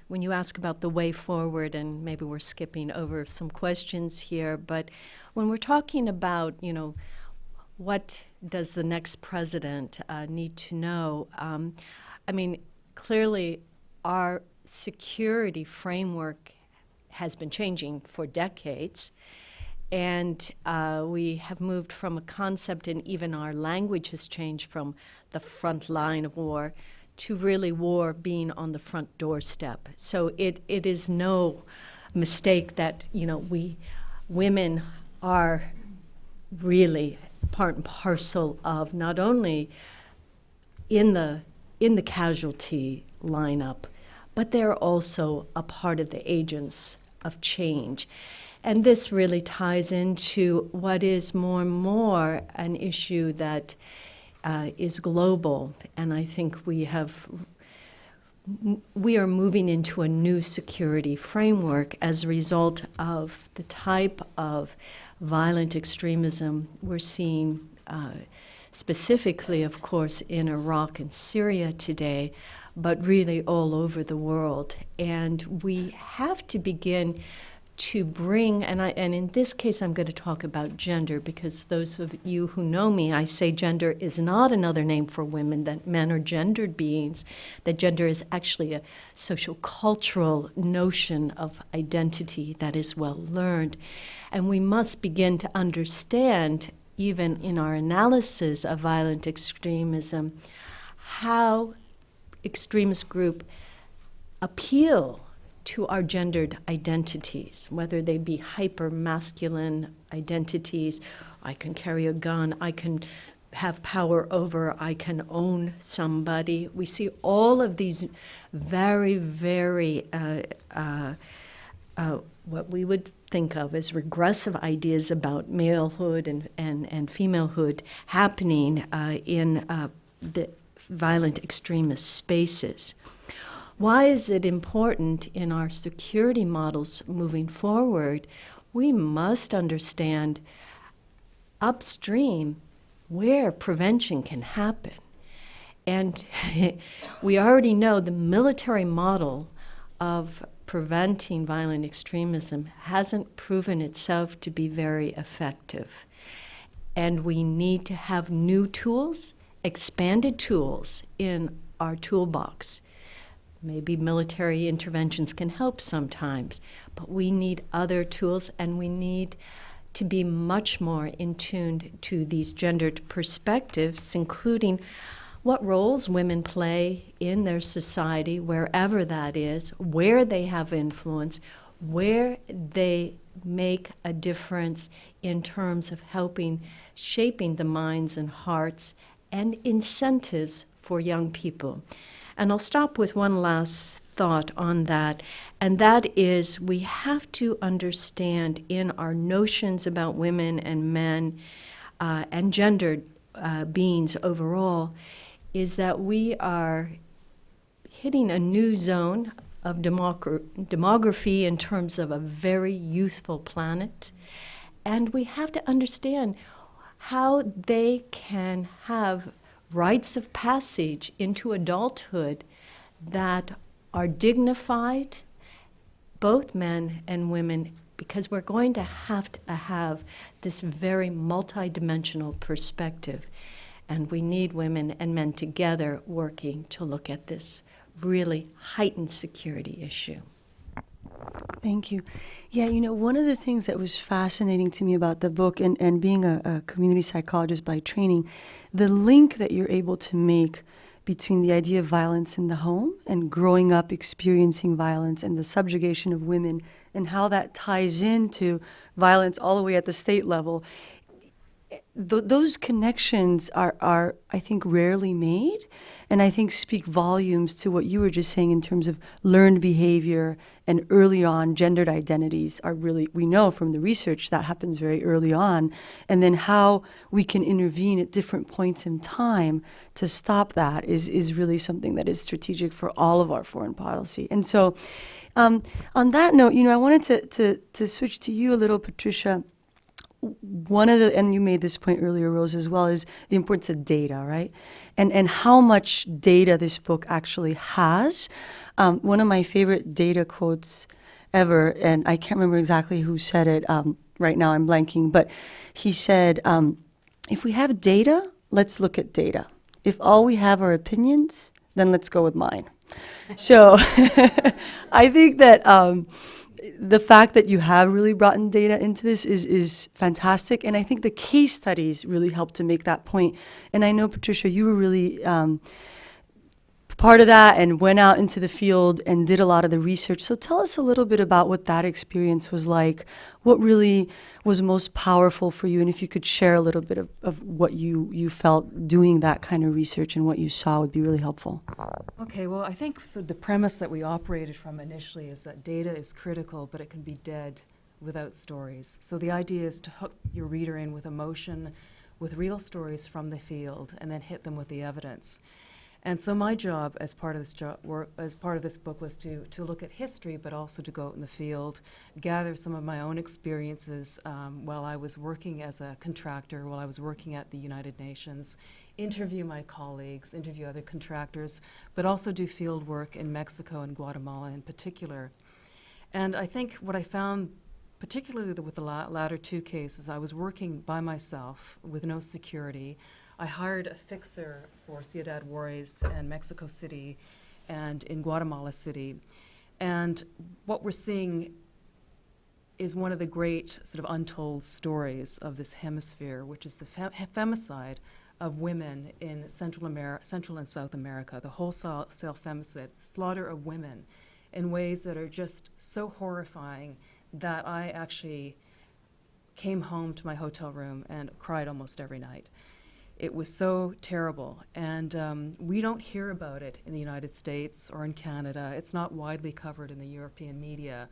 when you ask about the way forward, and maybe we're skipping over some questions here, but when we're talking about, what does the next president need to know? Clearly our security framework has been changing for decades. And we have moved from a concept, and even our language has changed from the front line of war to really war being on the front doorstep. So it is no mistake that, we women are really part and parcel of not only in the casualty lineup, but they're also a part of the agents of change. And this really ties into what is more and more an issue that is global. And I think we are moving into a new security framework as a result of the type of violent extremism we're seeing, specifically, of course, in Iraq and Syria today, but really all over the world. And we have to begin to bring, and in this case I'm going to talk about gender, because those of you who know me, I say gender is not another name for women, that men are gendered beings, that gender is actually a social cultural notion of identity that is well learned. And we must begin to understand, even in our analysis of violent extremism, how extremist groups appeal to our gendered identities, whether they be hyper-masculine identities. I can carry a gun, I can have power over, I can own somebody. We see all of these very, very, what we would think of as regressive ideas about malehood and femalehood happening in the violent extremist spaces. Why is it important in our security models moving forward? We must understand upstream where prevention can happen. And we already know the military model of preventing violent extremism hasn't proven itself to be very effective. And we need to have new tools, expanded tools in our toolbox. Maybe military interventions can help sometimes, but we need other tools, and we need to be much more in tune to these gendered perspectives, including what roles women play in their society, wherever that is, where they have influence, where they make a difference in terms of helping shaping the minds and hearts and incentives for young people. And I'll stop with one last thought on that, and that is we have to understand in our notions about women and men and gendered beings overall, is that we are hitting a new zone of demography in terms of a very youthful planet. And we have to understand how they can have rites of passage into adulthood that are dignified, both men and women, because we're going to have this very multidimensional perspective. And we need women and men together working to look at this really heightened security issue. Thank you. Yeah, one of the things that was fascinating to me about the book, and being a community psychologist by training, the link that you're able to make between the idea of violence in the home and growing up experiencing violence and the subjugation of women, and how that ties into violence all the way at the state level. Those connections are, I think, rarely made, and I think speak volumes to what you were just saying in terms of learned behavior and early on gendered identities are really, we know from the research that happens very early on, and then how we can intervene at different points in time to stop that is really something that is strategic for all of our foreign policy. And so on that note, I wanted to switch to you a little, Patricia. one of the, and you made this point earlier, Rose, as well, is the importance of data, right? And how much data this book actually has. One of my favorite data quotes ever, and I can't remember exactly who said it right now, I'm blanking, but he said, if we have data, let's look at data. If all we have are opinions, then let's go with mine. So I think that the fact that you have really brought in data into this is fantastic. And I think the case studies really help to make that point. And I know, Patricia, you were really part of that and went out into the field and did a lot of the research. So tell us a little bit about what that experience was like, what really was most powerful for you, and if you could share a little bit of what you felt doing that kind of research and what you saw would be really helpful. Okay, well, I think so the premise that we operated from initially is that data is critical, but it can be dead without stories. So the idea is to hook your reader in with emotion, with real stories from the field, and then hit them with the evidence. And so my job as part of this book was to look at history, but also to go out in the field, gather some of my own experiences while I was working as a contractor, while I was working at the United Nations, interview my colleagues, interview other contractors, but also do field work in Mexico and Guatemala in particular. And I think what I found, particularly with the latter two cases, I was working by myself with no security. I hired a fixer for Ciudad Juarez and Mexico City and in Guatemala City. And what we're seeing is one of the great sort of untold stories of this hemisphere, which is the femicide of women in Central and South America, the wholesale femicide, slaughter of women in ways that are just so horrifying that I actually came home to my hotel room and cried almost every night. It was so terrible, and we don't hear about it in the United States or in Canada. It's not widely covered in the European media.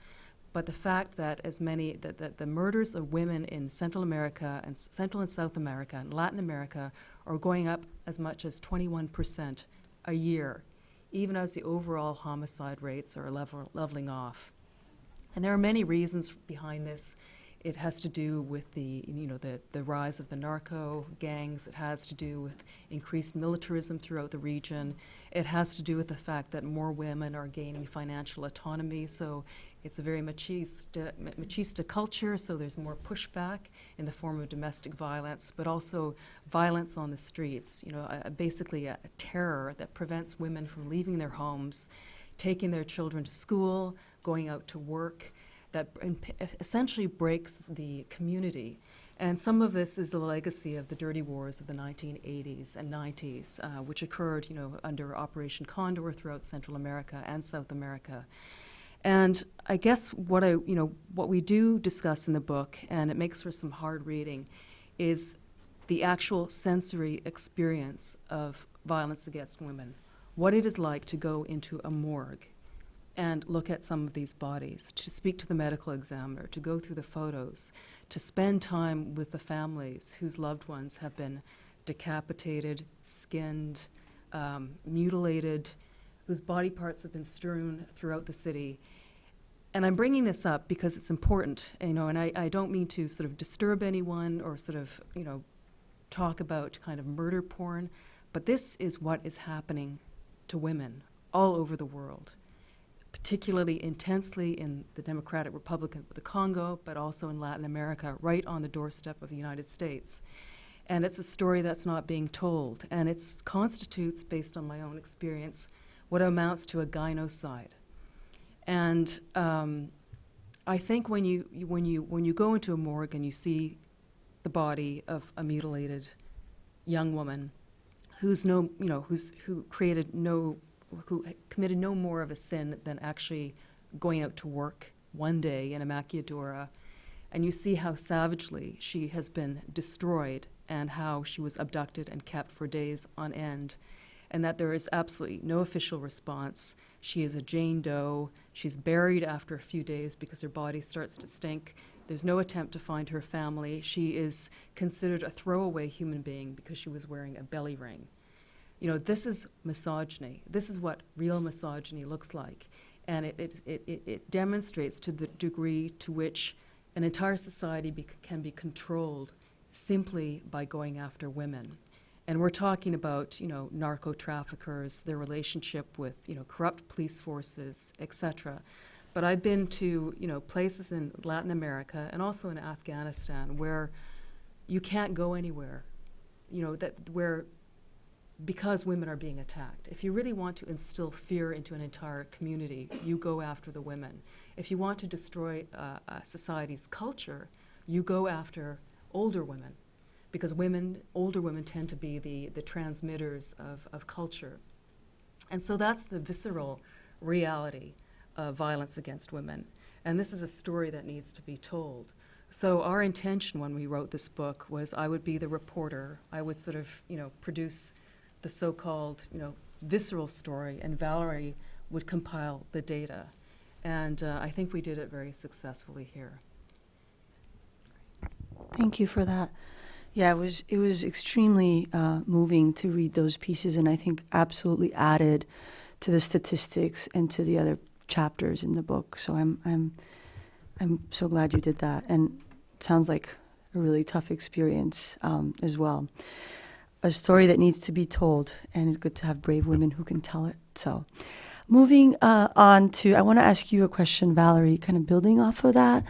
But the fact that that the murders of women in Central America and Central and South America and Latin America are going up as much as 21% a year, even as the overall homicide rates are leveling off. And there are many reasons behind this. It has to do with the rise of the narco gangs. It has to do with increased militarism throughout the region. It has to do with the fact that more women are gaining financial autonomy. So it's a very machista culture. So there's more pushback in the form of domestic violence, but also violence on the streets. Basically a terror that prevents women from leaving their homes, taking their children to school, going out to work, that essentially breaks the community. And some of this is the legacy of the dirty wars of the 1980s and 90s, which occurred, under Operation Condor throughout Central America and South America. And I guess what we do discuss in the book, and it makes for some hard reading, is the actual sensory experience of violence against women, what it is like to go into a morgue and look at some of these bodies, to speak to the medical examiner, to go through the photos, to spend time with the families whose loved ones have been decapitated, skinned, mutilated, whose body parts have been strewn throughout the city. And I'm bringing this up because it's important, and I don't mean to sort of disturb anyone or sort of, talk about kind of murder porn, but this is what is happening to women all over the world, particularly intensely in the Democratic Republic of the Congo, but also in Latin America, right on the doorstep of the United States. And it's a story that's not being told, and it constitutes, based on my own experience, what amounts to a gynocide. And I think when you go into a morgue and you see the body of a mutilated young woman who committed no more of a sin than actually going out to work one day in a maquiladora, and you see how savagely she has been destroyed and how she was abducted and kept for days on end, and that there is absolutely no official response. She is a Jane Doe. She's buried after a few days because her body starts to stink. There's no attempt to find her family. She is considered a throwaway human being because she was wearing a belly ring. This is misogyny. This is what real misogyny looks like. And it demonstrates to the degree to which an entire society can be controlled simply by going after women. And we're talking about, narco traffickers, their relationship with, corrupt police forces, etc. But I've been to, places in Latin America and also in Afghanistan where you can't go anywhere, because women are being attacked. If you really want to instill fear into an entire community, you go after the women. If you want to destroy a society's culture, you go after older women, because older women tend to be the transmitters of culture. And so that's the visceral reality of violence against women. And this is a story that needs to be told. So our intention when we wrote this book was I would be the reporter. I would sort of, produce the so-called, visceral story, and Valerie would compile the data. And I think we did it very successfully here. Thank you for that. Yeah, it was extremely moving to read those pieces, and I think absolutely added to the statistics and to the other chapters in the book. So I'm so glad you did that, and it sounds like a really tough experience as well. A story that needs to be told, and it's good to have brave women who can tell it. So moving on to, I want to ask you a question, Valerie, kind of building off of that.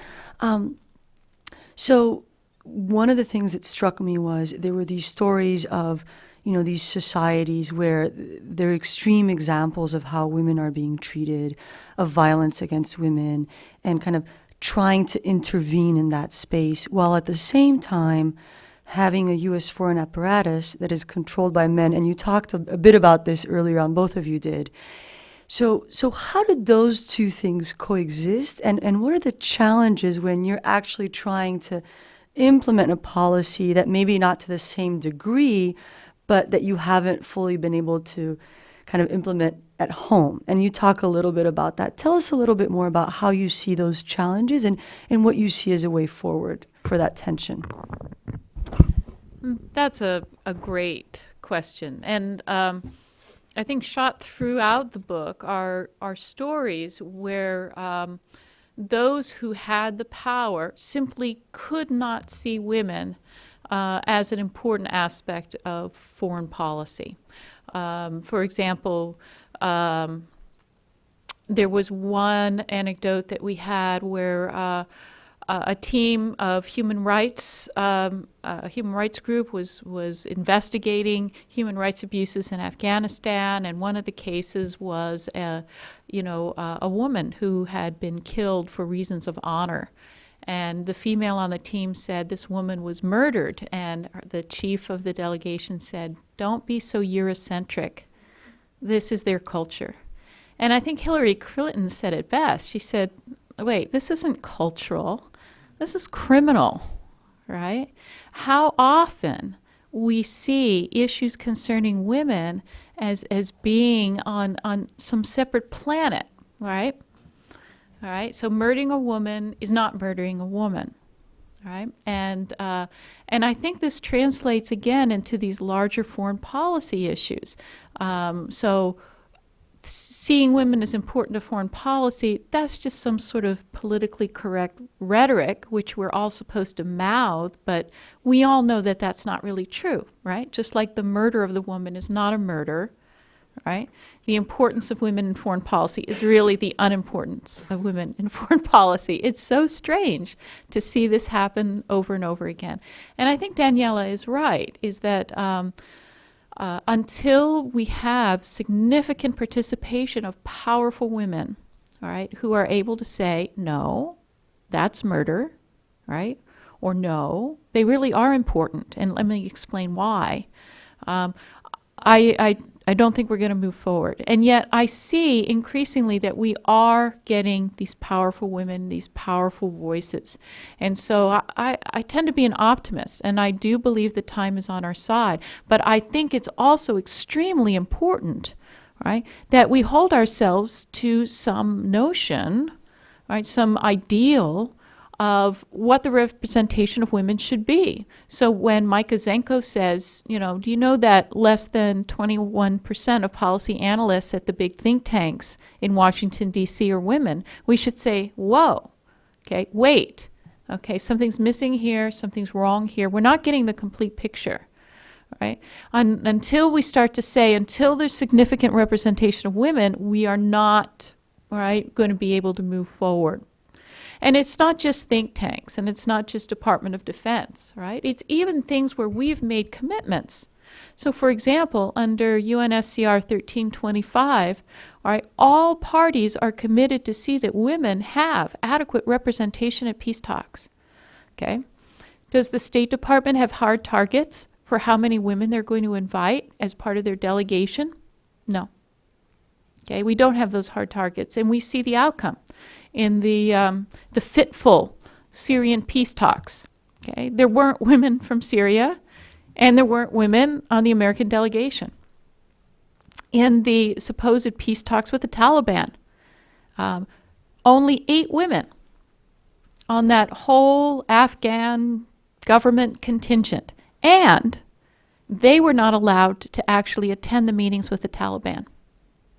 So one of the things that struck me was there were these stories of, these societies where there are extreme examples of how women are being treated, of violence against women, and kind of trying to intervene in that space, while at the same time having a U.S. foreign apparatus that is controlled by men. And you talked a bit about this earlier on, both of you did. So how did those two things coexist? And what are the challenges when you're actually trying to implement a policy that maybe not to the same degree, but that you haven't fully been able to kind of implement at home? And you talk a little bit about that. Tell us a little bit more about how you see those challenges and what you see as a way forward for that tension. That's a great question. And I think shot throughout the book are stories where those who had the power simply could not see women as an important aspect of foreign policy. For example, there was one anecdote that we had where a team of human rights, a human rights group was investigating human rights abuses in Afghanistan, and one of the cases was a woman who had been killed for reasons of honor. And the female on the team said this woman was murdered, and the chief of the delegation said, "Don't be so Eurocentric. This is their culture." And I think Hillary Clinton said it best. She said, "Wait, this isn't cultural. This is criminal," right? How often we see issues concerning women as being on some separate planet, right? All right, so murdering a woman is not murdering a woman, right? And I think this translates again into these larger foreign policy issues. So seeing women as important to foreign policy, that's just some sort of politically correct rhetoric, which we're all supposed to mouth, but we all know that that's not really true, right? Just like the murder of the woman is not a murder, right? The importance of women in foreign policy is really the unimportance of women in foreign policy. It's so strange to see this happen over and over again. And I think Daniela is right, is that until we have significant participation of powerful women, all right, who are able to say, no, that's murder, right? Or no, they really are important. And let me explain why. I don't think we're going to move forward. And yet I see increasingly that we are getting these powerful women, these powerful voices. And so I tend to be an optimist, and I do believe the time is on our side. But I think it's also extremely important, right, that we hold ourselves to some notion, right, some ideal of what the representation of women should be. So when Micah Zenko says, do you know that less than 21% of policy analysts at the big think tanks in Washington, D.C. are women? We should say, whoa, okay, wait, Okay, something's missing here, something's wrong here. We're not getting the complete picture, right? Until we start to say, until there's significant representation of women, we are not, right, going to be able to move forward. And it's not just think tanks, and it's not just Department of Defense, right? It's even things where we've made commitments. So, for example, under UNSCR 1325, right, all parties are committed to see that women have adequate representation at peace talks. Okay? Does the State Department have hard targets for how many women they're going to invite as part of their delegation? No. Okay, we don't have those hard targets, and we see the outcome in the fitful Syrian peace talks. Okay, there weren't women from Syria, and there weren't women on the American delegation. In the supposed peace talks with the Taliban, only 8 women on that whole Afghan government contingent, and they were not allowed to actually attend the meetings with the Taliban.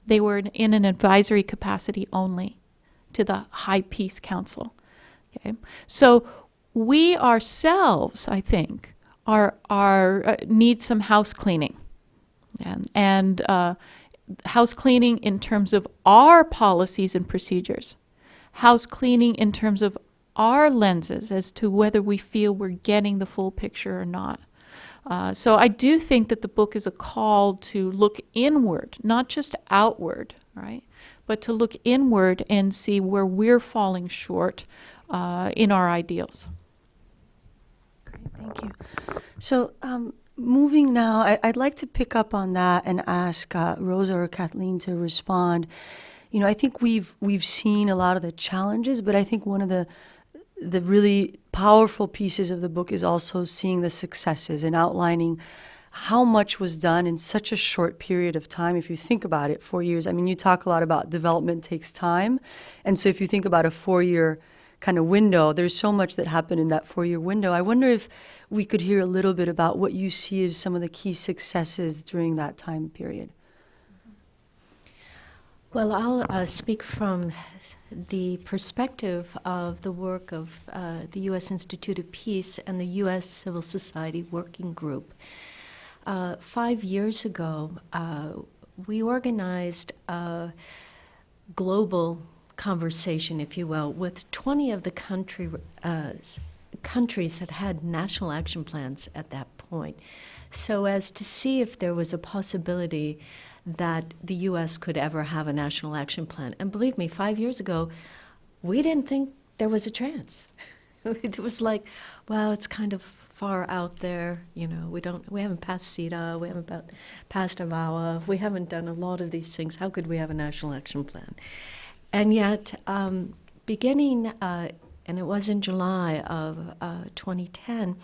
They were in an advisory capacity only to the High Peace Council. Okay, so we ourselves, I think, are need some house cleaning, and house cleaning in terms of our policies and procedures, house cleaning in terms of our lenses as to whether we feel we're getting the full picture or not. So I do think that the book is a call to look inward, not just outward, right? But to look inward and see where we're falling short in our ideals. Great, thank you. So moving now, I'd like to pick up on that and ask Rosa or Kathleen to respond. You know, I think we've seen a lot of the challenges, but I think one of the really powerful pieces of the book is also seeing the successes and outlining how much was done in such a short period of time. If you think about it, 4 years, I mean, you talk a lot about development takes time. And so if you think about a 4-year kind of window, there's so much that happened in that 4-year window. I wonder if we could hear a little bit about what you see as some of the key successes during that time period. Well, I'll speak from the perspective of the work of the U.S. Institute of Peace and the U.S. Civil Society Working Group. 5 years ago, we organized a global conversation, if you will, with 20 of the countries that had national action plans at that point, so as to see if there was a possibility that the U.S. could ever have a national action plan. And believe me, 5 years ago, we didn't think there was a chance. It was like, well, it's kind of far out there, you know, we haven't passed CETA, we haven't passed AVAWA, we haven't done a lot of these things. How could we have a national action plan? And yet, beginning, and it was in July of 2010,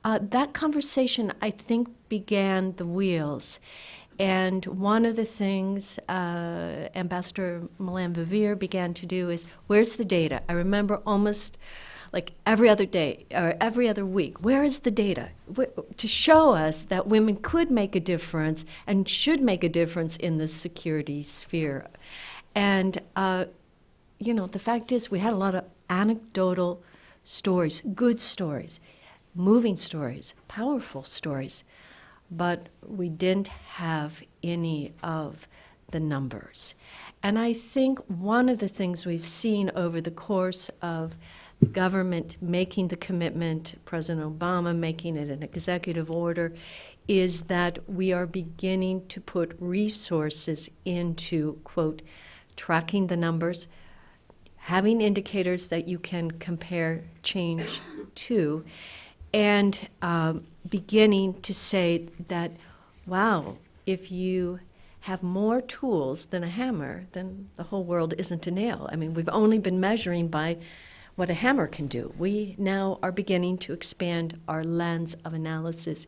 that conversation, I think, began the wheels. And one of the things Ambassador Milan Vivir began to do is, where's the data? I remember almost like every other day or every other week, where is the data? To show us that women could make a difference and should make a difference in the security sphere. And, you know, the fact is we had a lot of anecdotal stories, good stories, moving stories, powerful stories, but we didn't have any of the numbers. And I think one of the things we've seen over the course of the government making the commitment, President Obama making it an executive order, is that we are beginning to put resources into, quote, tracking the numbers, having indicators that you can compare change to, and beginning to say that, wow, if you have more tools than a hammer, then the whole world isn't a nail. I mean, we've only been measuring by what a hammer can do. We now are beginning to expand our lens of analysis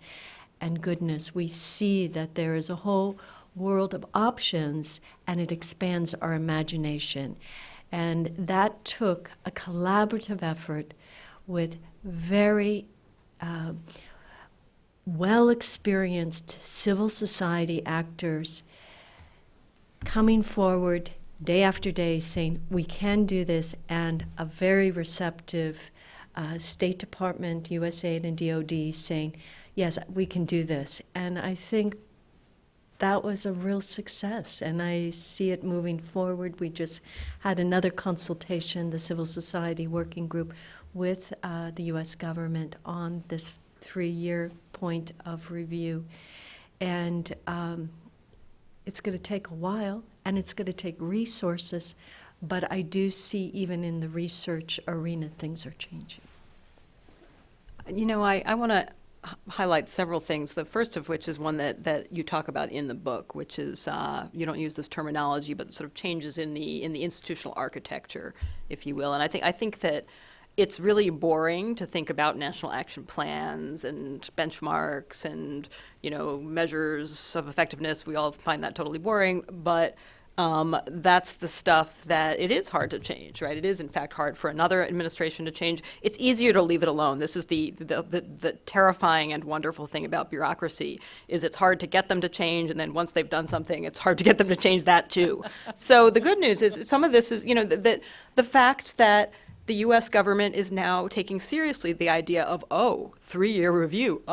and goodness. We see that there is a whole world of options, and it expands our imagination. And that took a collaborative effort with very well-experienced civil society actors coming forward day after day saying, we can do this, and a very receptive State Department, USAID, and DOD saying, yes, we can do this. And I think that was a real success, and I see it moving forward. We just had another consultation, the Civil Society Working Group, with the U.S. government on this 3-year point of review. And it's going to take a while, and it's going to take resources, but I do see even in the research arena, things are changing. You know, I want to highlight several things, the first of which is one that you talk about in the book, which is, you don't use this terminology, but sort of changes in the institutional architecture, if you will. And I think that it's really boring to think about national action plans and benchmarks and, you know, measures of effectiveness. We all find that totally boring, but that's the stuff that it is hard to change, right? It is, in fact, hard for another administration to change. It's easier to leave it alone. This is the terrifying and wonderful thing about bureaucracy, is it's hard to get them to change, and then once they've done something, it's hard to get them to change that too. So the good news is some of this is, you know, the fact that the U.S. government is now taking seriously the idea of, 3-year review,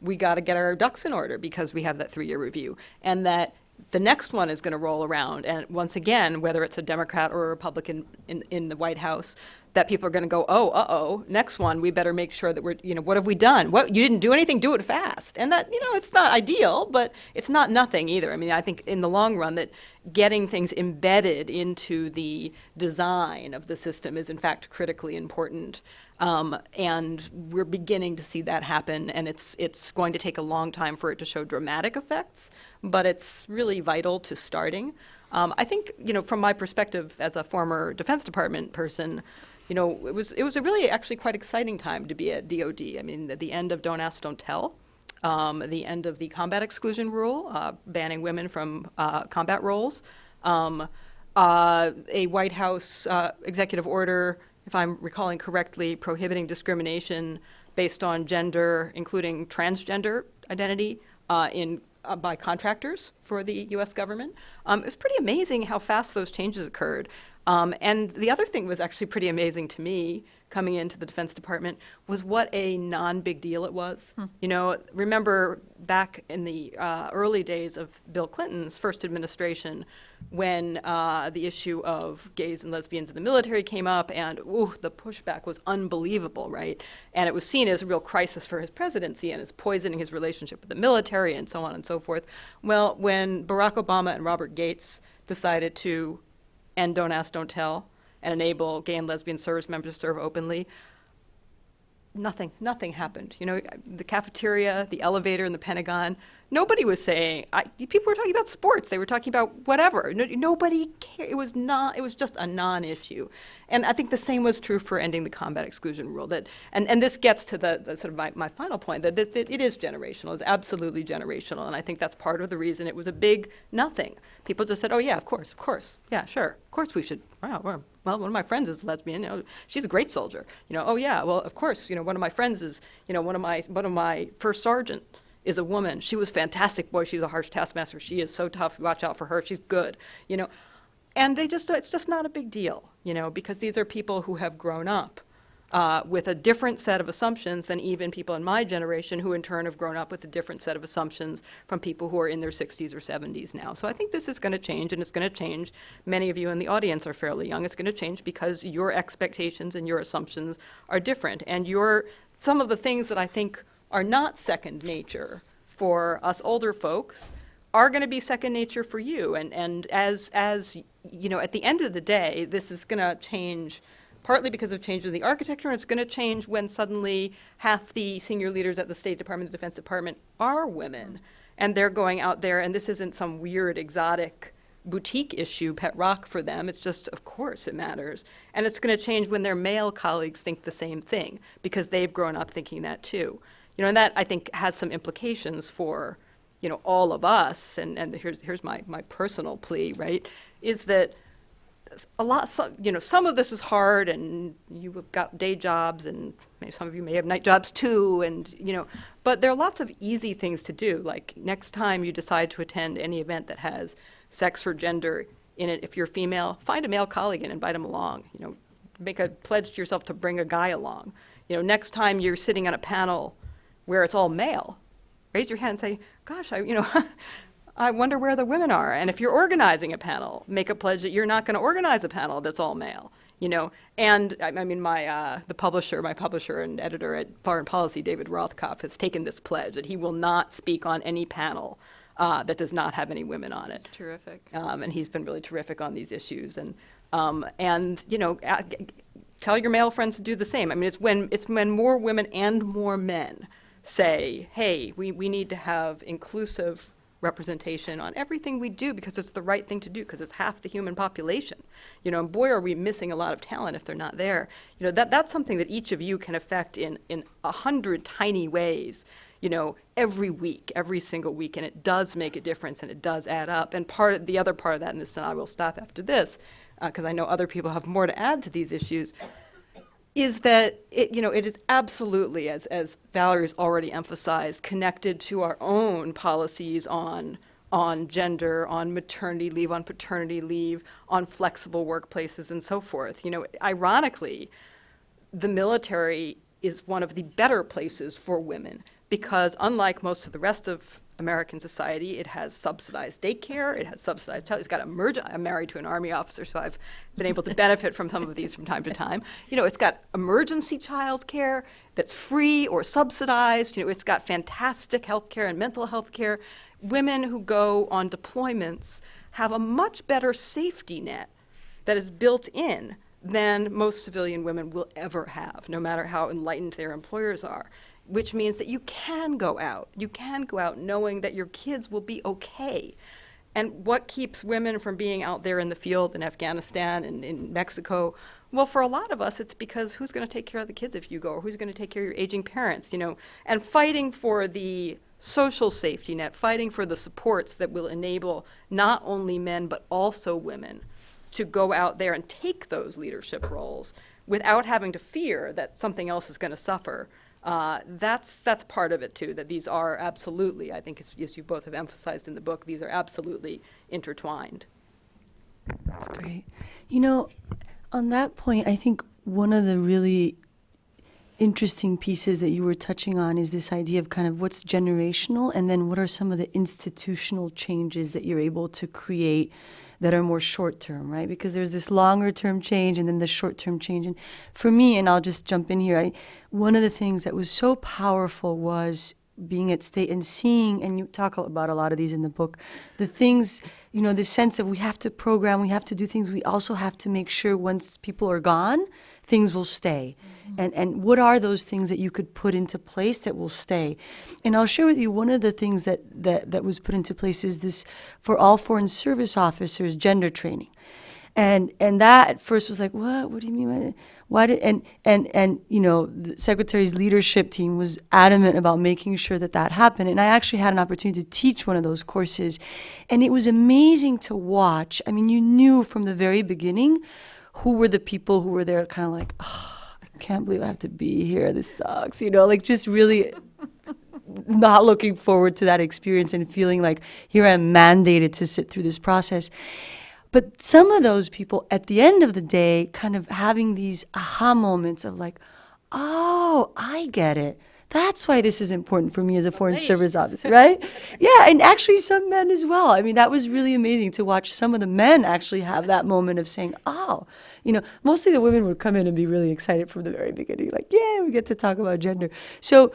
we got to get our ducks in order because we have that 3-year review, and that the next one is going to roll around, and once again, whether it's a Democrat or a Republican in the White House, that people are going to go, next one, we better make sure that we're, you know, what have we done? What, you didn't do anything, do it fast. And that, you know, it's not ideal, but it's not nothing either. I mean, I think in the long run that getting things embedded into the design of the system is in fact critically important. And we're beginning to see that happen, and it's going to take a long time for it to show dramatic effects, but it's really vital to starting. I think, you know, from my perspective as a former Defense Department person, you know, it was a really actually quite exciting time to be at DOD. I mean, at the end of Don't Ask, Don't Tell, the end of the combat exclusion rule, banning women from combat roles, a White House executive order, if I'm recalling correctly, prohibiting discrimination based on gender, including transgender identity, by contractors for the U.S. government. It was pretty amazing how fast those changes occurred. And the other thing was actually pretty amazing to me coming into the Defense Department was what a non-big deal it was. You know, remember back in the early days of Bill Clinton's first administration when the issue of gays and lesbians in the military came up, and the pushback was unbelievable, right? And it was seen as a real crisis for his presidency and as poisoning his relationship with the military and so on and so forth. Well, when Barack Obama and Robert Gates decided to end Don't Ask, Don't Tell, and enable gay and lesbian service members to serve openly, nothing happened. You know, the cafeteria, the elevator in the Pentagon, nobody was saying, people were talking about sports, they were talking about whatever. Nobody cared. It was just a non-issue. And I think the same was true for ending the combat exclusion rule. And this gets to the sort of my final point, that it is generational. It's absolutely generational. And I think that's part of the reason it was a big nothing. People just said, oh yeah, of course. Yeah, sure. Of course we should. Wow, well, one of my friends is lesbian. You know, she's a great soldier. You know, oh yeah, well, of course, you know, one of my friends is, you know, one of my first sergeant is a woman. She was fantastic. Boy, she's a harsh taskmaster. She is so tough. Watch out for her. She's good. You know, and it's just not a big deal, you know, because these are people who have grown up with a different set of assumptions than even people in my generation, who in turn have grown up with a different set of assumptions from people who are in their 60s or 70s now. So I think this is going to change, and it's going to change. Many of you in the audience are fairly young. It's going to change because your expectations and your assumptions are different, and some of the things that I think are not second nature for us older folks are going to be second nature for you. And as you know, at the end of the day, this is going to change partly because of changes in the architecture, and it's going to change when suddenly half the senior leaders at the State Department, the Defense Department, are women. And they're going out there, and this isn't some weird, exotic boutique issue, pet rock for them. It's just, of course, it matters. And it's going to change when their male colleagues think the same thing, because they've grown up thinking that too. You know, and that, I think, has some implications for, you know, all of us. And here's my personal plea, right, is that some of this is hard, and you've got day jobs, and maybe some of you may have night jobs too, and, you know, but there are lots of easy things to do. Like next time you decide to attend any event that has sex or gender in it, if you're female, find a male colleague and invite him along. You know, make a pledge to yourself to bring a guy along. Next time you're sitting on a panel where it's all male, raise your hand and say, gosh, I wonder where the women are. And if you're organizing a panel, make a pledge that you're not going to organize a panel that's all male. And my publisher and editor at Foreign Policy, David Rothkopf, has taken this pledge that he will not speak on any panel that does not have any women on it. That's terrific. And he's been really terrific on these issues. And tell your male friends to do the same. It's when more women and more men say, hey, we need to have inclusive representation on everything we do because it's the right thing to do, because it's half the human population. And boy, are we missing a lot of talent if they're not there. That's something that each of you can affect in 100 tiny ways, every week, every single week, and it does make a difference and it does add up. And the other part of that, and I will stop after this, because I know other people have more to add to these issues, is that it is absolutely, as Valerie's already emphasized, connected to our own policies on gender, on maternity leave, on paternity leave, on flexible workplaces, and so forth. Ironically, the military is one of the better places for women because, unlike most of the rest of American society, it has subsidized daycare, it has subsidized child. It's got I'm married to an Army officer, so I've been able to benefit from some of these from time to time. It's got emergency child care that's free or subsidized. It's got fantastic health care and mental health care. Women who go on deployments have a much better safety net that is built in than most civilian women will ever have, no matter how enlightened their employers are. Which means that you can go out. You can go out knowing that your kids will be okay. And what keeps women from being out there in the field in Afghanistan and in Mexico? Well, for a lot of us, it's because who's going to take care of the kids if you go, or who's going to take care of your aging parents, And fighting for the social safety net, fighting for the supports that will enable not only men but also women to go out there and take those leadership roles without having to fear that something else is going to suffer. That's part of it too, that these are absolutely, I think as you both have emphasized in the book, these are absolutely intertwined. That's great. On that point, I think one of the really interesting pieces that you were touching on is this idea of kind of what's generational and then what are some of the institutional changes that you're able to create that are more short-term, right? Because there's this longer-term change and then the short-term change. And for me, and I'll just jump in here, one of the things that was so powerful was being at state and seeing, and you talk about a lot of these in the book, the things, the sense of we have to program, we have to do things, we also have to make sure once people are gone, things will stay. And what are those things that you could put into place that will stay? And I'll share with you one of the things that was put into place is this, for all foreign service officers, gender training. And that at first was like, what do you mean? Why did, the Secretary's leadership team was adamant about making sure that happened. And I actually had an opportunity to teach one of those courses. And it was amazing to watch. You knew from the very beginning who were the people who were there kind of like, oh, I can't believe I have to be here. This sucks, just really not looking forward to that experience and feeling like here I'm mandated to sit through this process. But some of those people at the end of the day kind of having these aha moments of like, oh, I get it. That's why this is important for me as a foreign service officer, right? Yeah, and actually some men as well. That was really amazing to watch some of the men actually have that moment of saying, oh, mostly the women would come in and be really excited from the very beginning, like, yeah, we get to talk about gender. So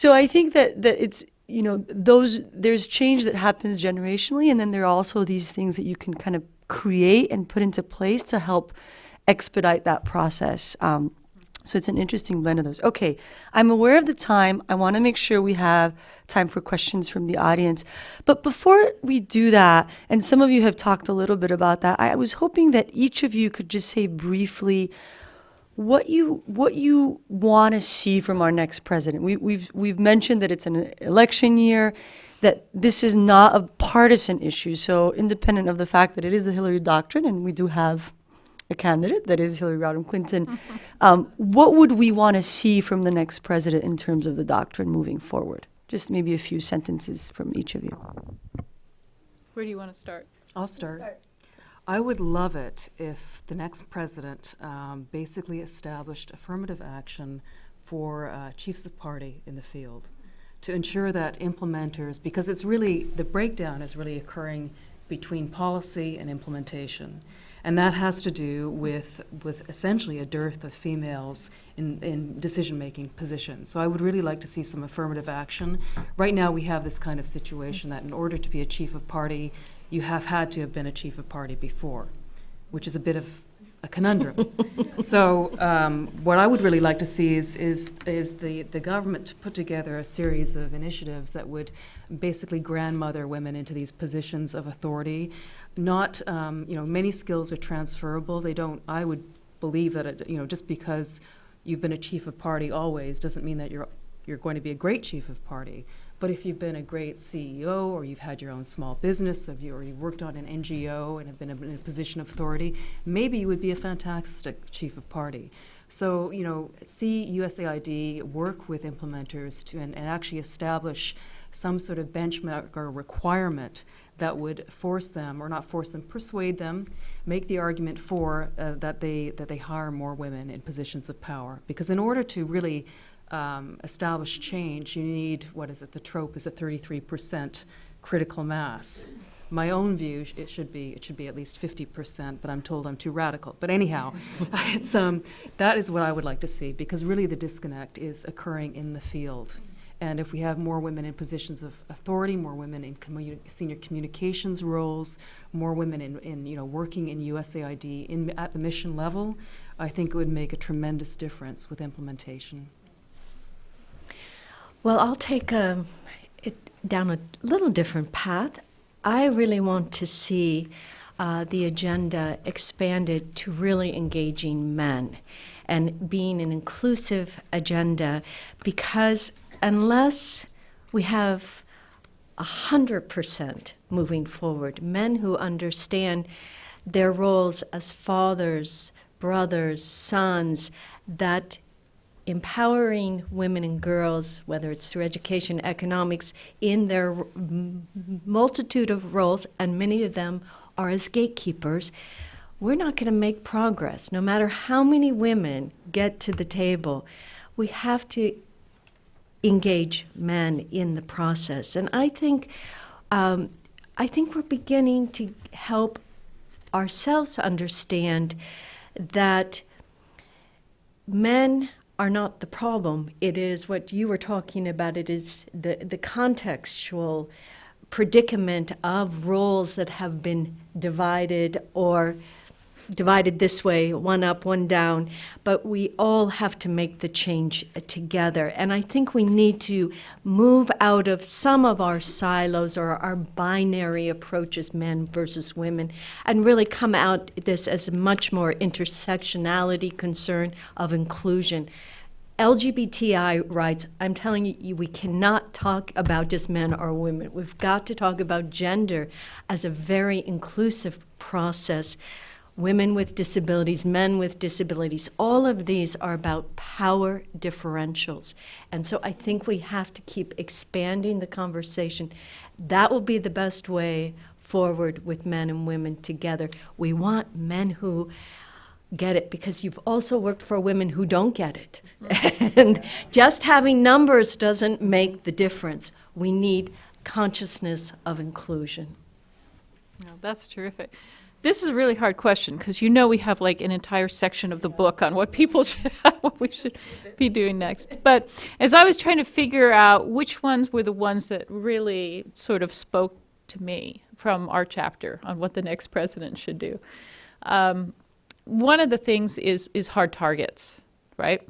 I think that it's, there's change that happens generationally, and then there are also these things that you can kind of create and put into place to help expedite that process. So it's an interesting blend of those. Okay, I'm aware of the time. I want to make sure we have time for questions from the audience. But before we do that, and some of you have talked a little bit about that, I was hoping that each of you could just say briefly what you want to see from our next president. We've mentioned that it's an election year, that this is not a partisan issue. So independent of the fact that it is the Hillary Doctrine, and we do have a candidate that is Hillary Rodham Clinton, what would we want to see from the next president in terms of the doctrine moving forward? Just maybe a few sentences from each of you. Where do you want to start? I'll start. I would love it if the next president basically established affirmative action for chiefs of party in the field to ensure that implementers, because it's really, the breakdown is really occurring between policy and implementation. And that has to do with essentially a dearth of females in decision-making positions. So I would really like to see some affirmative action. Right now we have this kind of situation that in order to be a chief of party, you have had to have been a chief of party before, which is a bit of a conundrum. So what I would really like to see is the government to put together a series of initiatives that would basically grandmother women into these positions of authority. Not, many skills are transferable. They don't, I would believe that, just because you've been a chief of party always doesn't mean that you're going to be a great chief of party. But if you've been a great CEO, or you've had your own small business, or you've worked on an NGO and have been in a position of authority, maybe you would be a fantastic chief of party. So, see USAID work with implementers and actually establish some sort of benchmark or requirement that would force them, or not force them, persuade them, make the argument for that they hire more women in positions of power. Because in order to really establish change, you need, the trope is a 33% critical mass. My own view, it should be at least 50%, but I'm told I'm too radical. But anyhow, that is what I would like to see, because really the disconnect is occurring in the field. And if we have more women in positions of authority, more women in senior communications roles, more women in working in USAID at the mission level, I think it would make a tremendous difference with implementation. Well, I'll take it down a little different path. I really want to see the agenda expanded to really engaging men and being an inclusive agenda, because unless we have 100% moving forward, men who understand their roles as fathers, brothers, sons, that empowering women and girls, whether it's through education, economics, in their multitude of roles, and many of them are as gatekeepers, we're not going to make progress. No matter how many women get to the table, we have to engage men in the process. And I think we're beginning to help ourselves understand that men are not the problem. It is what you were talking about. It is the contextual predicament of roles that have been divided, or divided this way, one up, one down, but we all have to make the change together. And I think we need to move out of some of our silos or our binary approaches, men versus women, and really come out this as a much more intersectionality concern of inclusion. LGBTI rights, I'm telling you, we cannot talk about just men or women. We've got to talk about gender as a very inclusive process. Women with disabilities, men with disabilities, all of these are about power differentials. And so I think we have to keep expanding the conversation. That will be the best way forward with men and women together. We want men who get it, because you've also worked for women who don't get it. And just having numbers doesn't make the difference. We need consciousness of inclusion. No, that's terrific. This is a really hard question, because we have like an entire section of the book on what we should be doing next. But as I was trying to figure out which ones were the ones that really sort of spoke to me from our chapter on what the next president should do, one of the things is hard targets, right?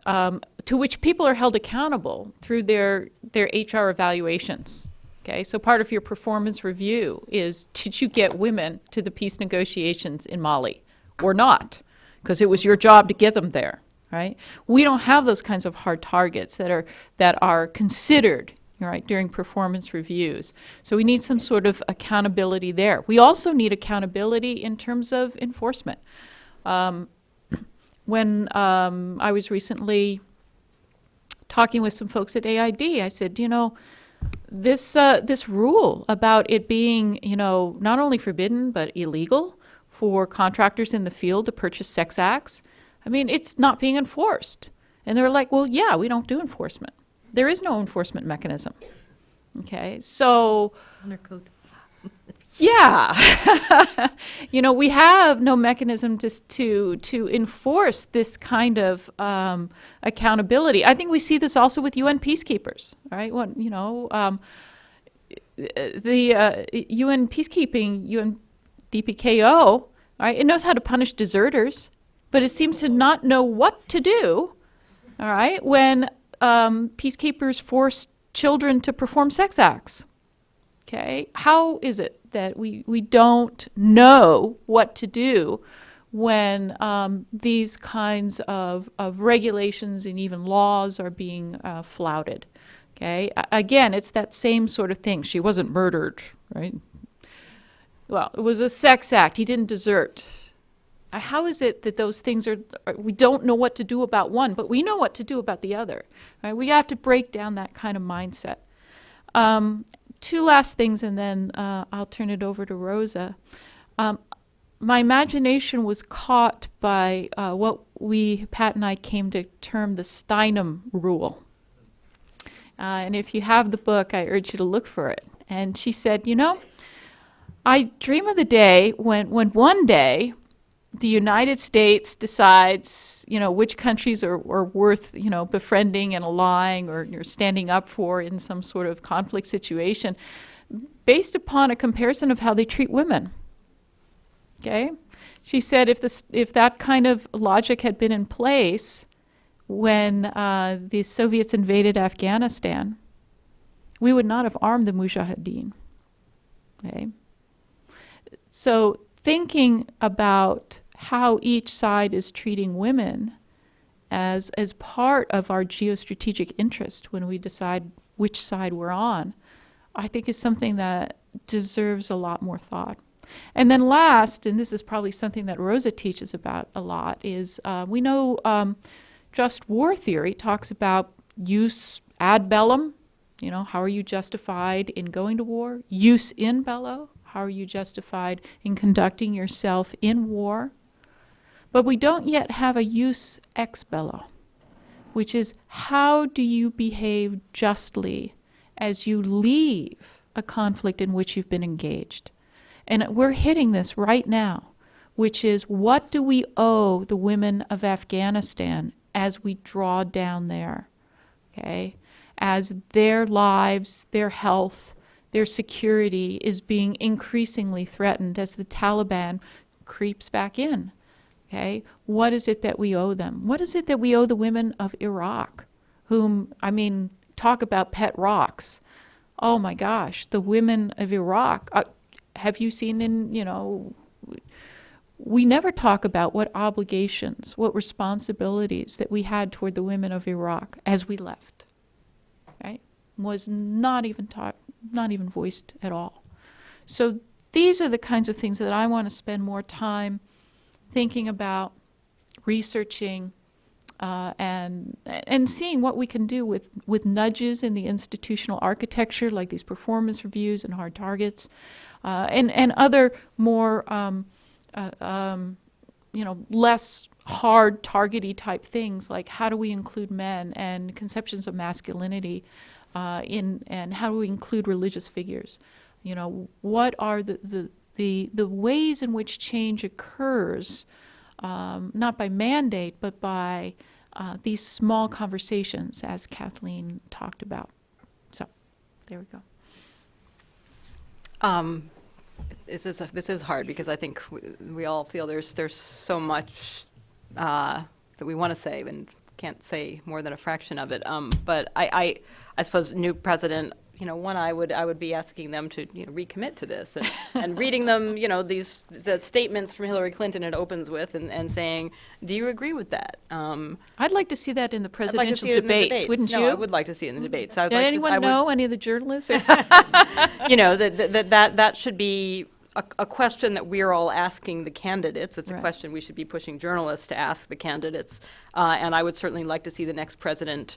To which people are held accountable through their HR evaluations. Okay, so part of your performance review is, did you get women to the peace negotiations in Mali or not? Because it was your job to get them there, right? We don't have those kinds of hard targets that are considered, right, during performance reviews. So we need some sort of accountability there. We also need accountability in terms of enforcement. When I was recently talking with some folks at AID, I said, this rule about it being, not only forbidden but illegal for contractors in the field to purchase sex acts. I mean, it's not being enforced. And they're like, well, yeah, we don't do enforcement. There is no enforcement mechanism. Okay, so Undercode. yeah, we have no mechanism to enforce this kind of accountability. I think we see this also with UN peacekeepers, right? The UN peacekeeping, UNDPKO, right? It knows how to punish deserters, but it seems to not know what to do, all right, when peacekeepers force children to perform sex acts. Okay, how is it that we don't know what to do when these kinds of regulations and even laws are being flouted? Okay, again, it's that same sort of thing. She wasn't murdered, right? Well, it was a sex act. He didn't desert. How is it that those things we don't know what to do about one, but we know what to do about the other, right? We have to break down that kind of mindset. Two last things, and then I'll turn it over to Rosa. My imagination was caught by what Pat and I came to term the Steinem rule. And if you have the book, I urge you to look for it. And she said, I dream of the day when one day the United States decides, which countries are worth, befriending and allying or standing up for in some sort of conflict situation based upon a comparison of how they treat women. Okay? She said if that kind of logic had been in place when the Soviets invaded Afghanistan, we would not have armed the Mujahideen. Okay? So thinking about how each side is treating women as part of our geostrategic interest when we decide which side we're on, I think is something that deserves a lot more thought. And then last, and this is probably something that Rosa teaches about a lot, is we know just war theory talks about use ad bellum, how are you justified in going to war? Use in bello, how are you justified in conducting yourself in war? But we don't yet have a use ex bello, which is how do you behave justly as you leave a conflict in which you've been engaged? And we're hitting this right now, which is what do we owe the women of Afghanistan as we draw down there, okay? As their lives, their health, their security is being increasingly threatened as the Taliban creeps back in. Okay, what is it that we owe them? What is it that we owe the women of Iraq, whom, talk about pet rocks. Oh my gosh, the women of Iraq. Have you seen we never talk about what obligations, what responsibilities that we had toward the women of Iraq as we left. Right? Was not even taught, not even voiced at all. So these are the kinds of things that I want to spend more time thinking about, researching, and seeing what we can do with nudges in the institutional architecture, like these performance reviews and hard targets, and other more, less hard targety type things, like how do we include men and conceptions of masculinity, and how do we include religious figures? What are the ways in which change occurs, not by mandate, but by these small conversations, as Kathleen talked about. So, there we go. This is hard because I think we all feel there's so much that we want to say and can't say more than a fraction of it. But I suppose new president. One, I would be asking them to recommit to this and reading them, the statements from Hillary Clinton it opens with and saying, do you agree with that? I'd like to see that in the I'd like to presidential see it in the debates, wouldn't you? No, I would like to see it in the debates. Did anyone know, any of the journalists? That should be a question that we're all asking the candidates. It's Right. a question we should be pushing journalists to ask the candidates. And I would certainly like to see the next president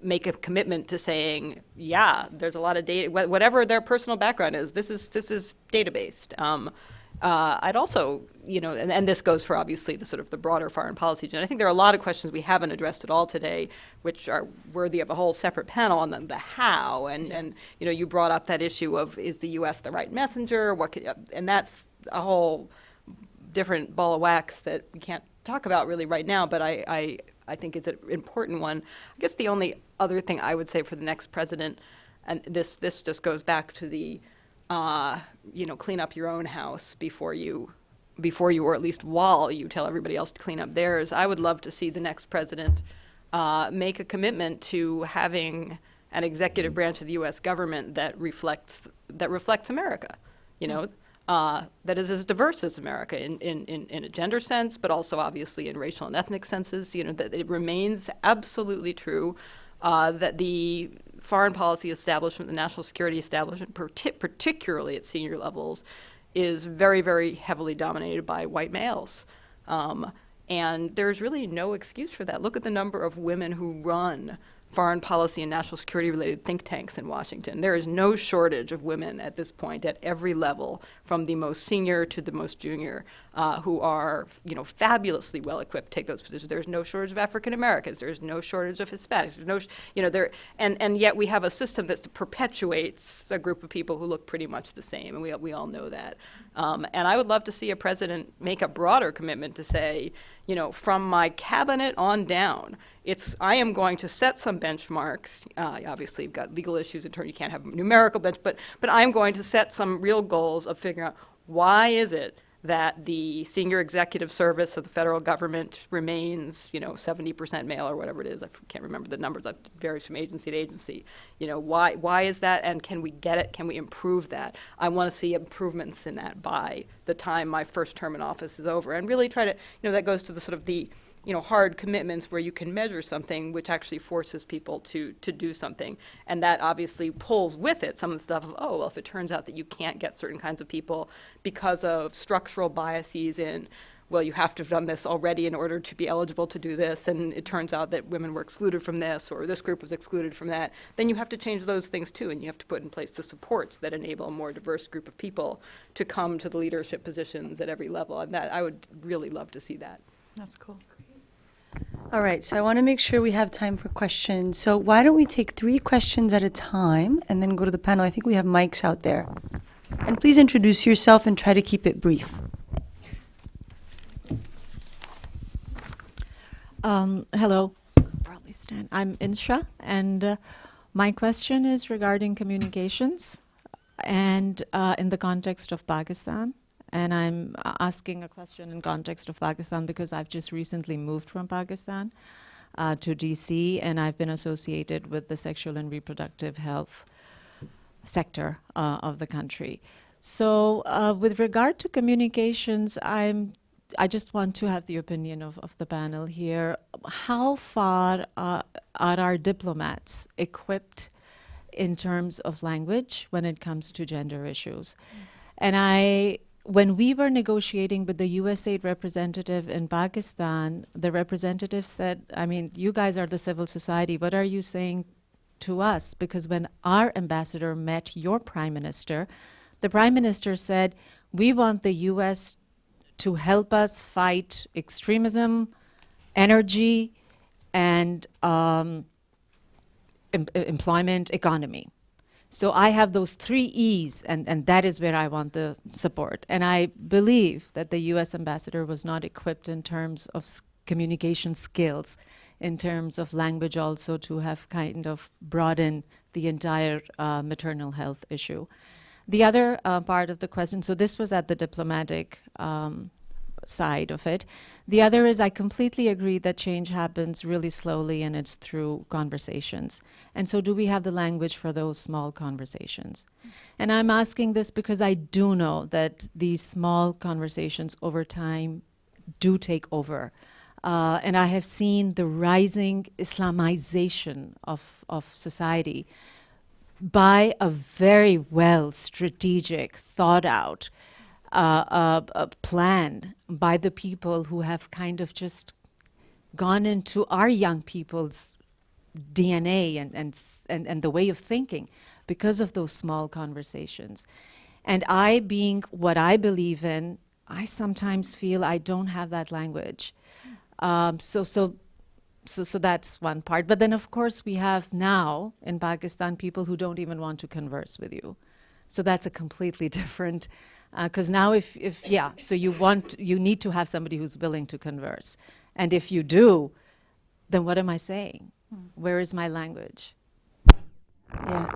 make a commitment to saying, yeah, there's a lot of data, whatever their personal background is, this is data-based. I'd also, and this goes for obviously the sort of the broader foreign policy agenda. I think there are a lot of questions we haven't addressed at all today, which are worthy of a whole separate panel on the how. And you brought up that issue of, is the U.S. the right messenger? And that's a whole different ball of wax that we can't talk about really right now, but I think is an important one. I guess the only other thing I would say for the next president, and this just goes back to the clean up your own house before you, or at least while you tell everybody else to clean up theirs. I would love to see the next president make a commitment to having an executive branch of the U.S. government that reflects America, that is as diverse as America in a gender sense, but also obviously in racial and ethnic senses, that it remains absolutely true that the foreign policy establishment, the national security establishment, particularly at senior levels, is very, very heavily dominated by white males. And there's really no excuse for that. Look at the number of women who run foreign policy and national security related think tanks in Washington. There is no shortage of women at this point at every level, from the most senior to the most junior, who are, fabulously well equipped to take those positions. There's no shortage of African Americans. There's no shortage of Hispanics. There's no, and yet we have a system that perpetuates a group of people who look pretty much the same, and we all know that. And I would love to see a president make a broader commitment to say, from my cabinet on down, I am going to set some benchmarks. Obviously, you've got legal issues in terms you can't have numerical bench, but I'm going to set some real goals of figuring out why is it that the senior executive service of the federal government remains, 70% male or whatever it is. I can't remember the numbers. It varies from agency to agency. Why is that, and can we get it? Can we improve that? I want to see improvements in that by the time my first term in office is over, and really try to, that goes to the sort of the hard commitments where you can measure something, which actually forces people to do something. And that obviously pulls with it some of the stuff of, if it turns out that you can't get certain kinds of people because of structural biases in, you have to have done this already in order to be eligible to do this, and it turns out that women were excluded from this, or this group was excluded from that, then you have to change those things too, and you have to put in place the supports that enable a more diverse group of people to come to the leadership positions at every level. And that I would really love to see that. That's cool. All right, so I want to make sure we have time for questions. So why don't we take 3 questions at a time and then go to the panel? I think we have mics out there. And please introduce yourself and try to keep it brief. Hello, probably stand. I'm Insha, and my question is regarding communications and in the context of Pakistan. And I'm asking a question in context of Pakistan because I've just recently moved from Pakistan to DC, and I've been associated with the sexual and reproductive health sector of the country. So with regard to communications, I just want to have the opinion of the panel here. How far are our diplomats equipped in terms of language when it comes to gender issues? And when we were negotiating with the USAID representative in Pakistan, the representative said, you guys are the civil society. What are you saying to us? Because when our ambassador met your prime minister, the prime minister said, we want the US to help us fight extremism, energy, and employment, economy. So I have those 3 E's, and that is where I want the support. And I believe that the U.S. ambassador was not equipped in terms of communication skills, in terms of language also, to have kind of brought in the entire maternal health issue. The other part of the question, so this was at the diplomatic side of it. The other is I completely agree that change happens really slowly, and it's through conversations. And so do we have the language for those small conversations? And I'm asking this because I do know that these small conversations over time do take over. And I have seen the rising Islamization of society by a very well strategic, thought out plan by the people who have kind of just gone into our young people's DNA and the way of thinking because of those small conversations. And I, being what I believe in, I sometimes feel I don't have that language. So that's one part. But then, of course, we have now in Pakistan people who don't even want to converse with you. So that's a completely different, because now so you need to have somebody who's willing to converse. And if you do, then what am I saying? Where is my language? Yeah.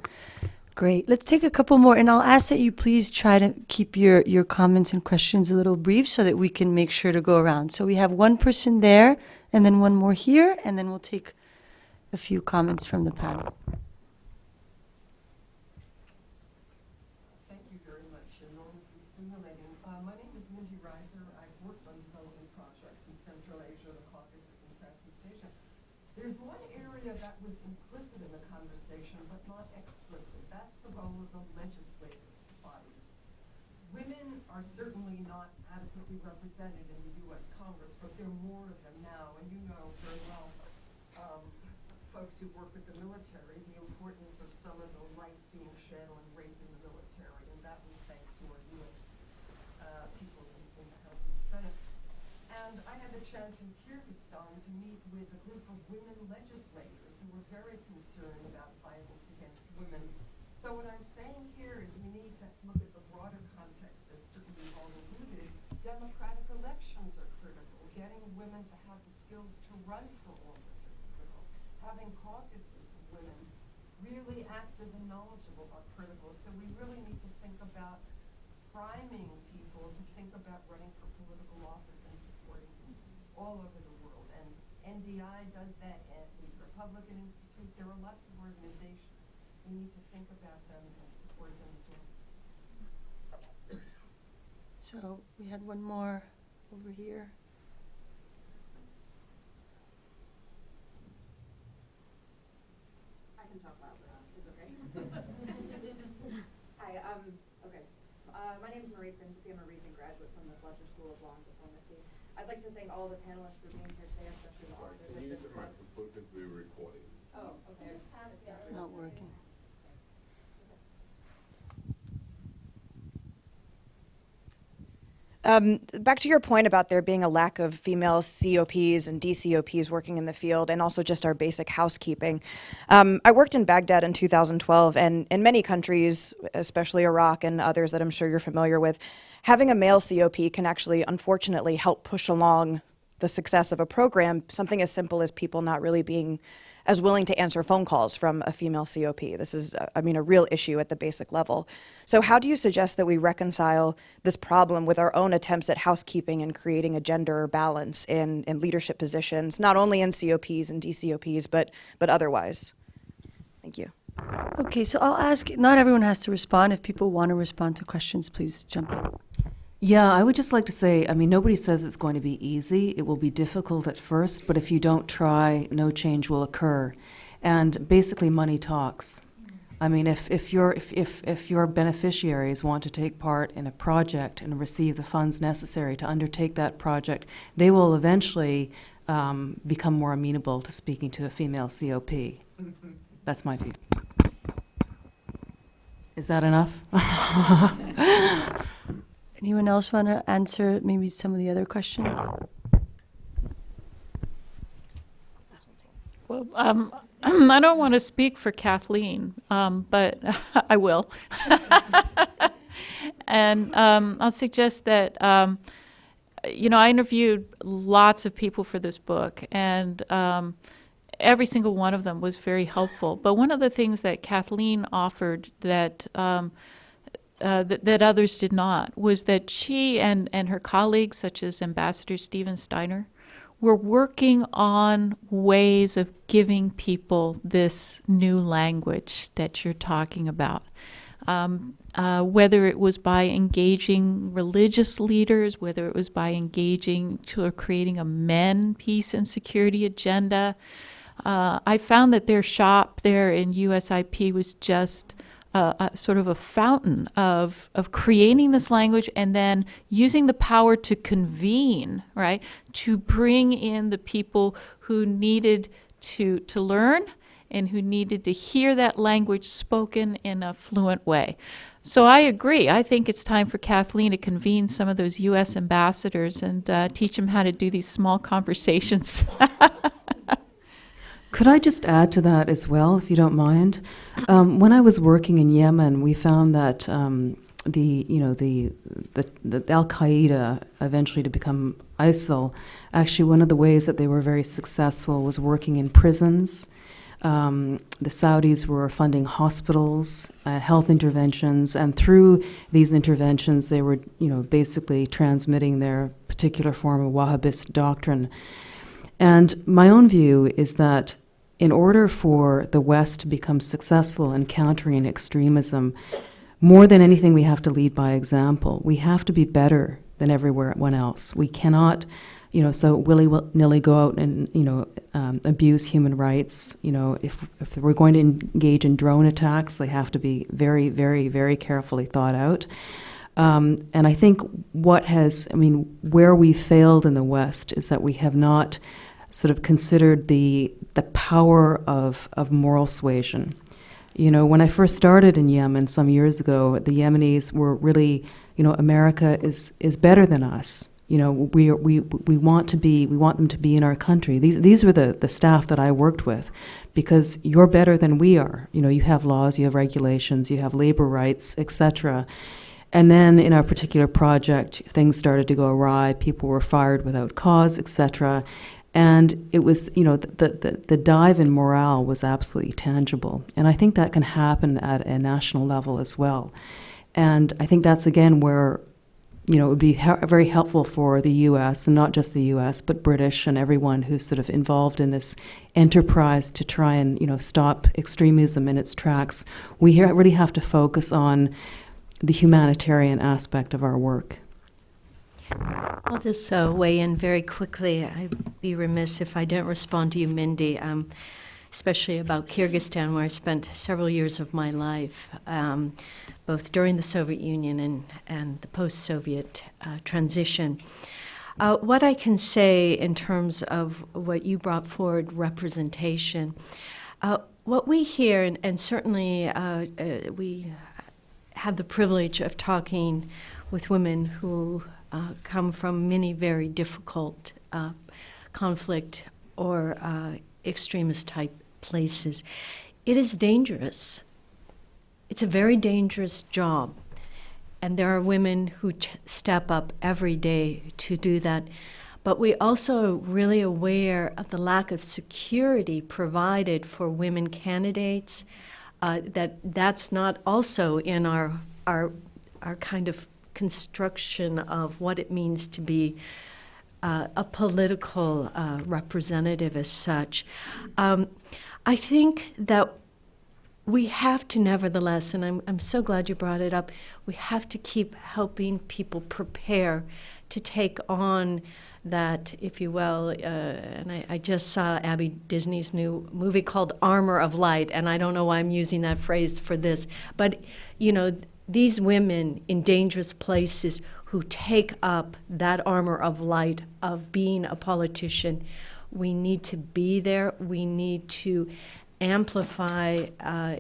Great. Let's take a couple more, and I'll ask that you please try to keep your comments and questions a little brief so that we can make sure to go around. So we have one person there, and then one more here, and then we'll take a few comments from the panel. Thank you very much. Enormously stimulating. My name is Mindy Reiser. I've worked on development projects in Central Asia, the Caucasus, and Southeast Asia. There's one area that was implicit in the conversation, but not explicit. That's the role of the legislative bodies. Women are certainly not adequately represented in the U.S. Congress, but there are more of them now. And you know very well, folks who work with the military, the importance of some of the light being shed on rape in the military. And that was thanks to our U.S. People in the House and the Senate. And I had the chance in Kyrgyzstan to meet with a group of women legislators who were very concerned about violence against women. So what I'm saying here is we need to look at the broader context, as certainly you've all alluded. Democratic elections are critical. Getting women to have the skills to run for office are critical. Having caucuses of women really active and knowledgeable are critical. So we really need to think about priming people to think about running for political office and supporting them all over the world. And NDI does that, and the Republican Institute. There are lots of organizations. We need to think about them and support them as well. So we had one more over here. I can talk louder. It's okay. Hi. Okay. My name is Marie Principe. I'm a recent graduate from the Fletcher School of Law and Diplomacy. I'd like to thank all the panelists for being here today, especially the authors of this book. Because we're recording. Oh, okay. It's not working. Back to your point about there being a lack of female COPs and DCOPs working in the field, and also just our basic housekeeping. I worked in Baghdad in 2012, and in many countries, especially Iraq and others that I'm sure you're familiar with, having a male COP can actually, unfortunately, help push along the success of a program, something as simple as people not really being as willing to answer phone calls from a female COP. This is, a real issue at the basic level. So how do you suggest that we reconcile this problem with our own attempts at housekeeping and creating a gender balance in leadership positions, not only in COPs and DCOPs, but otherwise? Thank you. Okay, so I'll ask, not everyone has to respond. If people want to respond to questions, please jump in. Yeah, I would just like to say, nobody says it's going to be easy. It will be difficult at first, but if you don't try, no change will occur. And basically, money talks. If your beneficiaries want to take part in a project and receive the funds necessary to undertake that project, they will eventually become more amenable to speaking to a female COP. That's my view. Is that enough? Anyone else want to answer maybe some of the other questions? Well, I don't want to speak for Kathleen, but I will. And I'll suggest that, I interviewed lots of people for this book, and every single one of them was very helpful. But one of the things that Kathleen offered that that others did not was that she and her colleagues, such as Ambassador Stephen Steiner, were working on ways of giving people this new language that you're talking about. Whether it was by engaging religious leaders, whether it was by engaging to creating a men, peace, and security agenda. I found that their shop there in USIP was just a sort of a fountain of creating this language and then using the power to convene, right, to bring in the people who needed to learn and who needed to hear that language spoken in a fluent way. So I agree. I think it's time for Kathleen to convene some of those U.S. ambassadors and teach them how to do these small conversations. Could I just add to that as well, if you don't mind? When I was working in Yemen, we found that the Al Qaeda, eventually to become ISIL, actually one of the ways that they were very successful was working in prisons. The Saudis were funding hospitals, health interventions, and through these interventions, they were, basically transmitting their particular form of Wahhabist doctrine. And my own view is that in order for the West to become successful in countering extremism, more than anything, we have to lead by example. We have to be better than everyone else. We cannot, so willy-nilly go out and, abuse human rights. If we're going to engage in drone attacks, they have to be very, very, very carefully thought out. And I think where we failed in the West is that we have not sort of considered the power of moral suasion. When I first started in Yemen some years ago, the Yemenis were really, America is better than us. We want them to be in our country. These were the staff that I worked with, because you're better than we are. You have laws, you have regulations, you have labor rights, etc. And then in our particular project, things started to go awry. People were fired without cause, etc. And it was, the dive in morale was absolutely tangible. And I think that can happen at a national level as well. And I think that's, again, where, it would be very helpful for the U.S., and not just the U.S., but British and everyone who's sort of involved in this enterprise to try and, stop extremism in its tracks. We really have to focus on the humanitarian aspect of our work. I'll just weigh in very quickly. I'd be remiss if I didn't respond to you, Mindy, especially about Kyrgyzstan, where I spent several years of my life, both during the Soviet Union and the post-Soviet transition. What I can say in terms of what you brought forward, representation, what we hear, and certainly we have the privilege of talking with women who come from many very difficult conflict or extremist type places. It is dangerous. It's a very dangerous job. And there are women who step up every day to do that. But we also really aware of the lack of security provided for women candidates. That's not also in our kind of construction of what it means to be a political representative as such. I think that we have to nevertheless, and I'm so glad you brought it up, we have to keep helping people prepare to take on that, if you will, and I just saw Abby Disney's new movie called Armor of Light, and I don't know why I'm using that phrase for this, but, these women in dangerous places who take up that armor of light of being a politician, we need to be there. We need to amplify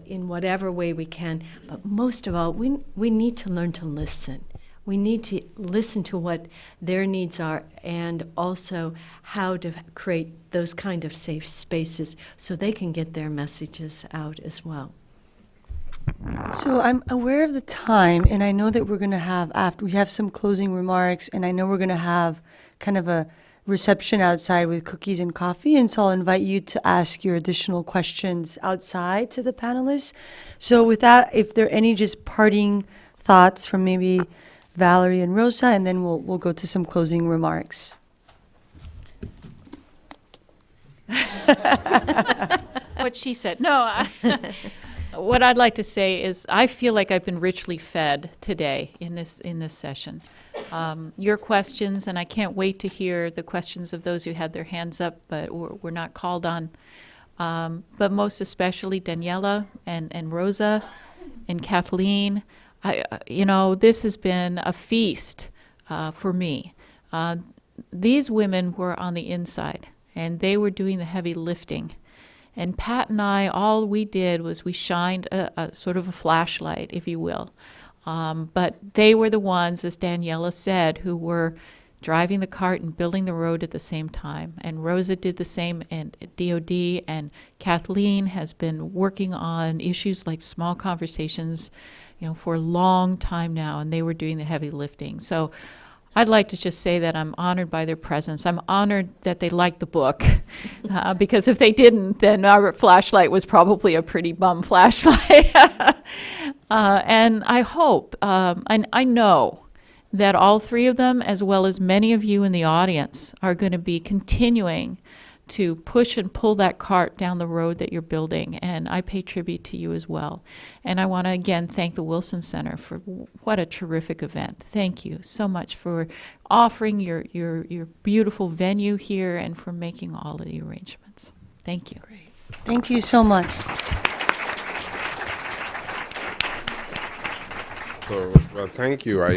in whatever way we can. But most of all, we need to learn to listen. We need to listen to what their needs are, and also how to create those kind of safe spaces so they can get their messages out as well. So I'm aware of the time, and I know that we're going to have, after we have some closing remarks, and I know we're going to have kind of a reception outside with cookies and coffee, and so I'll invite you to ask your additional questions outside to the panelists. So with that, if there are any just parting thoughts from maybe Valerie and Rosa, and then we'll go to some closing remarks. What she said. No, what I'd like to say is I feel like I've been richly fed today in this session. Your questions, and I can't wait to hear the questions of those who had their hands up but were not called on. But most especially Daniela and Rosa and Kathleen. This has been a feast for me. These women were on the inside, and they were doing the heavy lifting. And Pat and I, all we did was we shined a sort of a flashlight, if you will, But they were the ones, as Daniela said, who were driving the cart and building the road at the same time. And Rosa did the same at DOD, and Kathleen has been working on issues like small conversations, for a long time now, and they were doing the heavy lifting. So I'd like to just say that I'm honored by their presence. I'm honored that they liked the book, because if they didn't, then our flashlight was probably a pretty bum flashlight. And I hope, and I know that all three of them, as well as many of you in the audience, are going to be continuing to push and pull that cart down the road that you're building. And I pay tribute to you as well. And I want to again thank the Wilson Center for what a terrific event. Thank you so much for offering your beautiful venue here and for making all of the arrangements. Thank you. Great. Thank you so much. So, well, thank you. I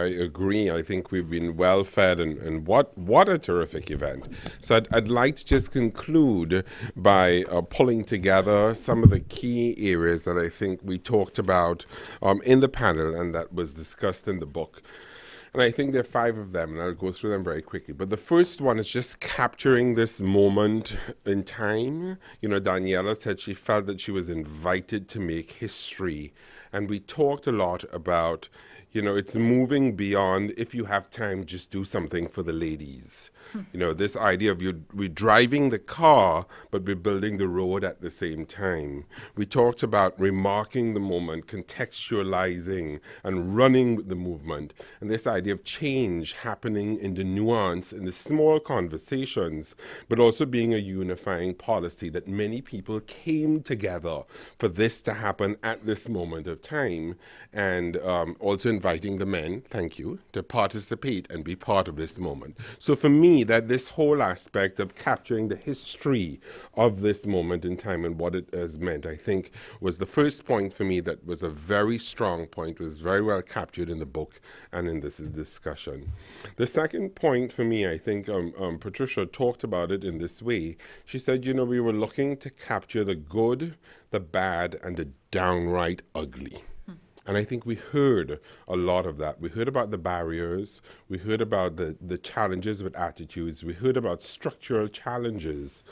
agree. I think we've been well fed, and what a terrific event. So I'd like to just conclude by pulling together some of the key areas that I think we talked about in the panel and that was discussed in the book. And I think there are 5 of them, and I'll go through them very quickly. But the first one is just capturing this moment in time. Daniela said she felt that she was invited to make history. And we talked a lot about, it's moving beyond, if you have time, just do something for the ladies. This idea of we're driving the car, but we're building the road at the same time. We talked about remarking the moment, contextualizing, and running with the movement. And this idea of change happening in the nuance, in the small conversations, but also being a unifying policy that many people came together for this to happen at this moment of time. And also inviting the men, thank you, to participate and be part of this moment. So for me, that this whole aspect of capturing the history of this moment in time and what it has meant, I think, was the first point for me that was a very strong point, was very well captured in the book and in this discussion. The second point for me, I think Patricia talked about it in this way. She said, we were looking to capture the good, the bad, and the downright ugly. And I think we heard a lot of that. We heard about the barriers. We heard about the challenges with attitudes. We heard about structural challenges.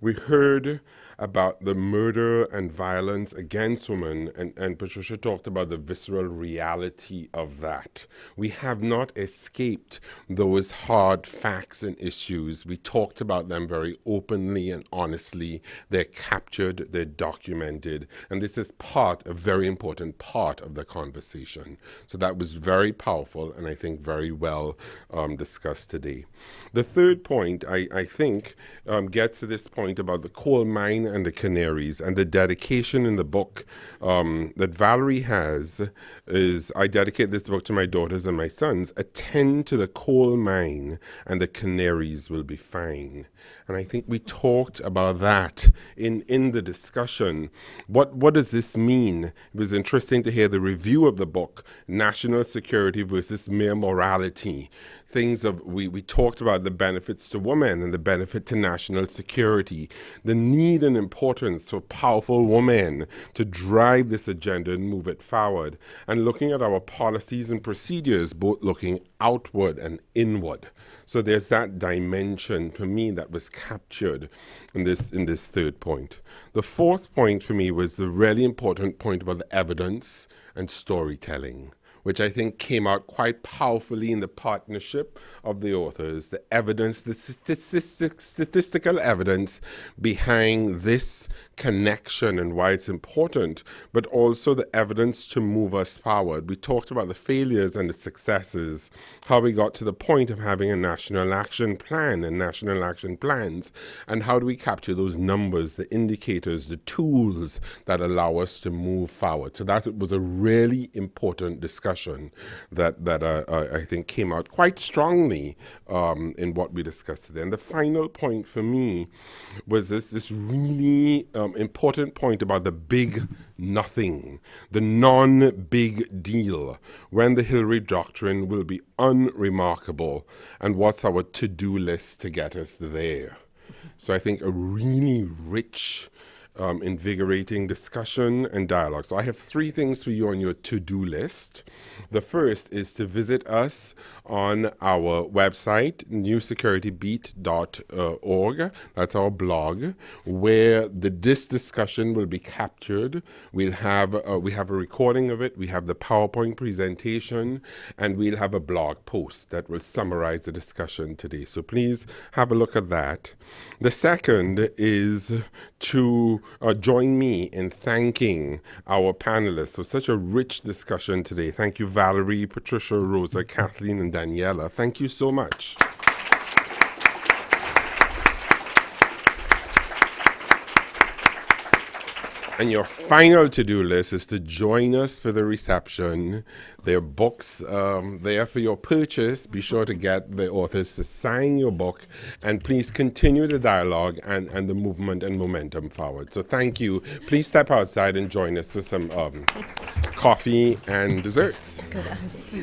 We heard about the murder and violence against women, and Patricia talked about the visceral reality of that. We have not escaped those hard facts and issues. We talked about them very openly and honestly. They're captured, they're documented, and this is a very important part of the conversation. So that was very powerful and I think very well discussed today. The third point, I think, gets to this point about the coal mine and the canaries, and the dedication in the book that Valerie has is, I dedicate this book to my daughters and my sons. Attend to the coal mine and the canaries will be fine. And I think we talked about that in the discussion. What does this mean? It was interesting to hear the review of the book, National Security versus Mere Morality. We talked about the benefits to women and the benefit to national security, the need and importance for powerful women to drive this agenda and move it forward, and looking at our policies and procedures, both looking outward and inward. So there's that dimension for me that was captured in this third point. The fourth point for me was the really important point about the evidence and storytelling, which I think came out quite powerfully in the partnership of the authors, the evidence, the statistical evidence behind this connection and why it's important, but also the evidence to move us forward. We talked about the failures and the successes, how we got to the point of having a national action plan and national action plans, and how do we capture those numbers, the indicators, the tools that allow us to move forward. So that was a really important discussion that I think came out quite strongly in what we discussed today. And the final point for me was this really important point about the big nothing, the non-big deal, when the Hillary Doctrine will be unremarkable, and what's our to-do list to get us there. So I think a really rich invigorating discussion and dialogue. So I have 3 things for you on your to-do list. The first is to visit us on our website, newsecuritybeat.org. That's our blog, where this discussion will be captured. We have a recording of it. We have the PowerPoint presentation, and we'll have a blog post that will summarize the discussion today. So please have a look at that. The second is to join me in thanking our panelists for such a rich discussion today. Thank you, Valerie, Patricia, Rosa, Kathleen, and Daniela. Thank you so much. And your final to-do list is to join us for the reception. There are books there for your purchase. Be sure to get the authors to sign your book. And please continue the dialogue and the movement and momentum forward. So thank you. Please step outside and join us for some coffee and desserts.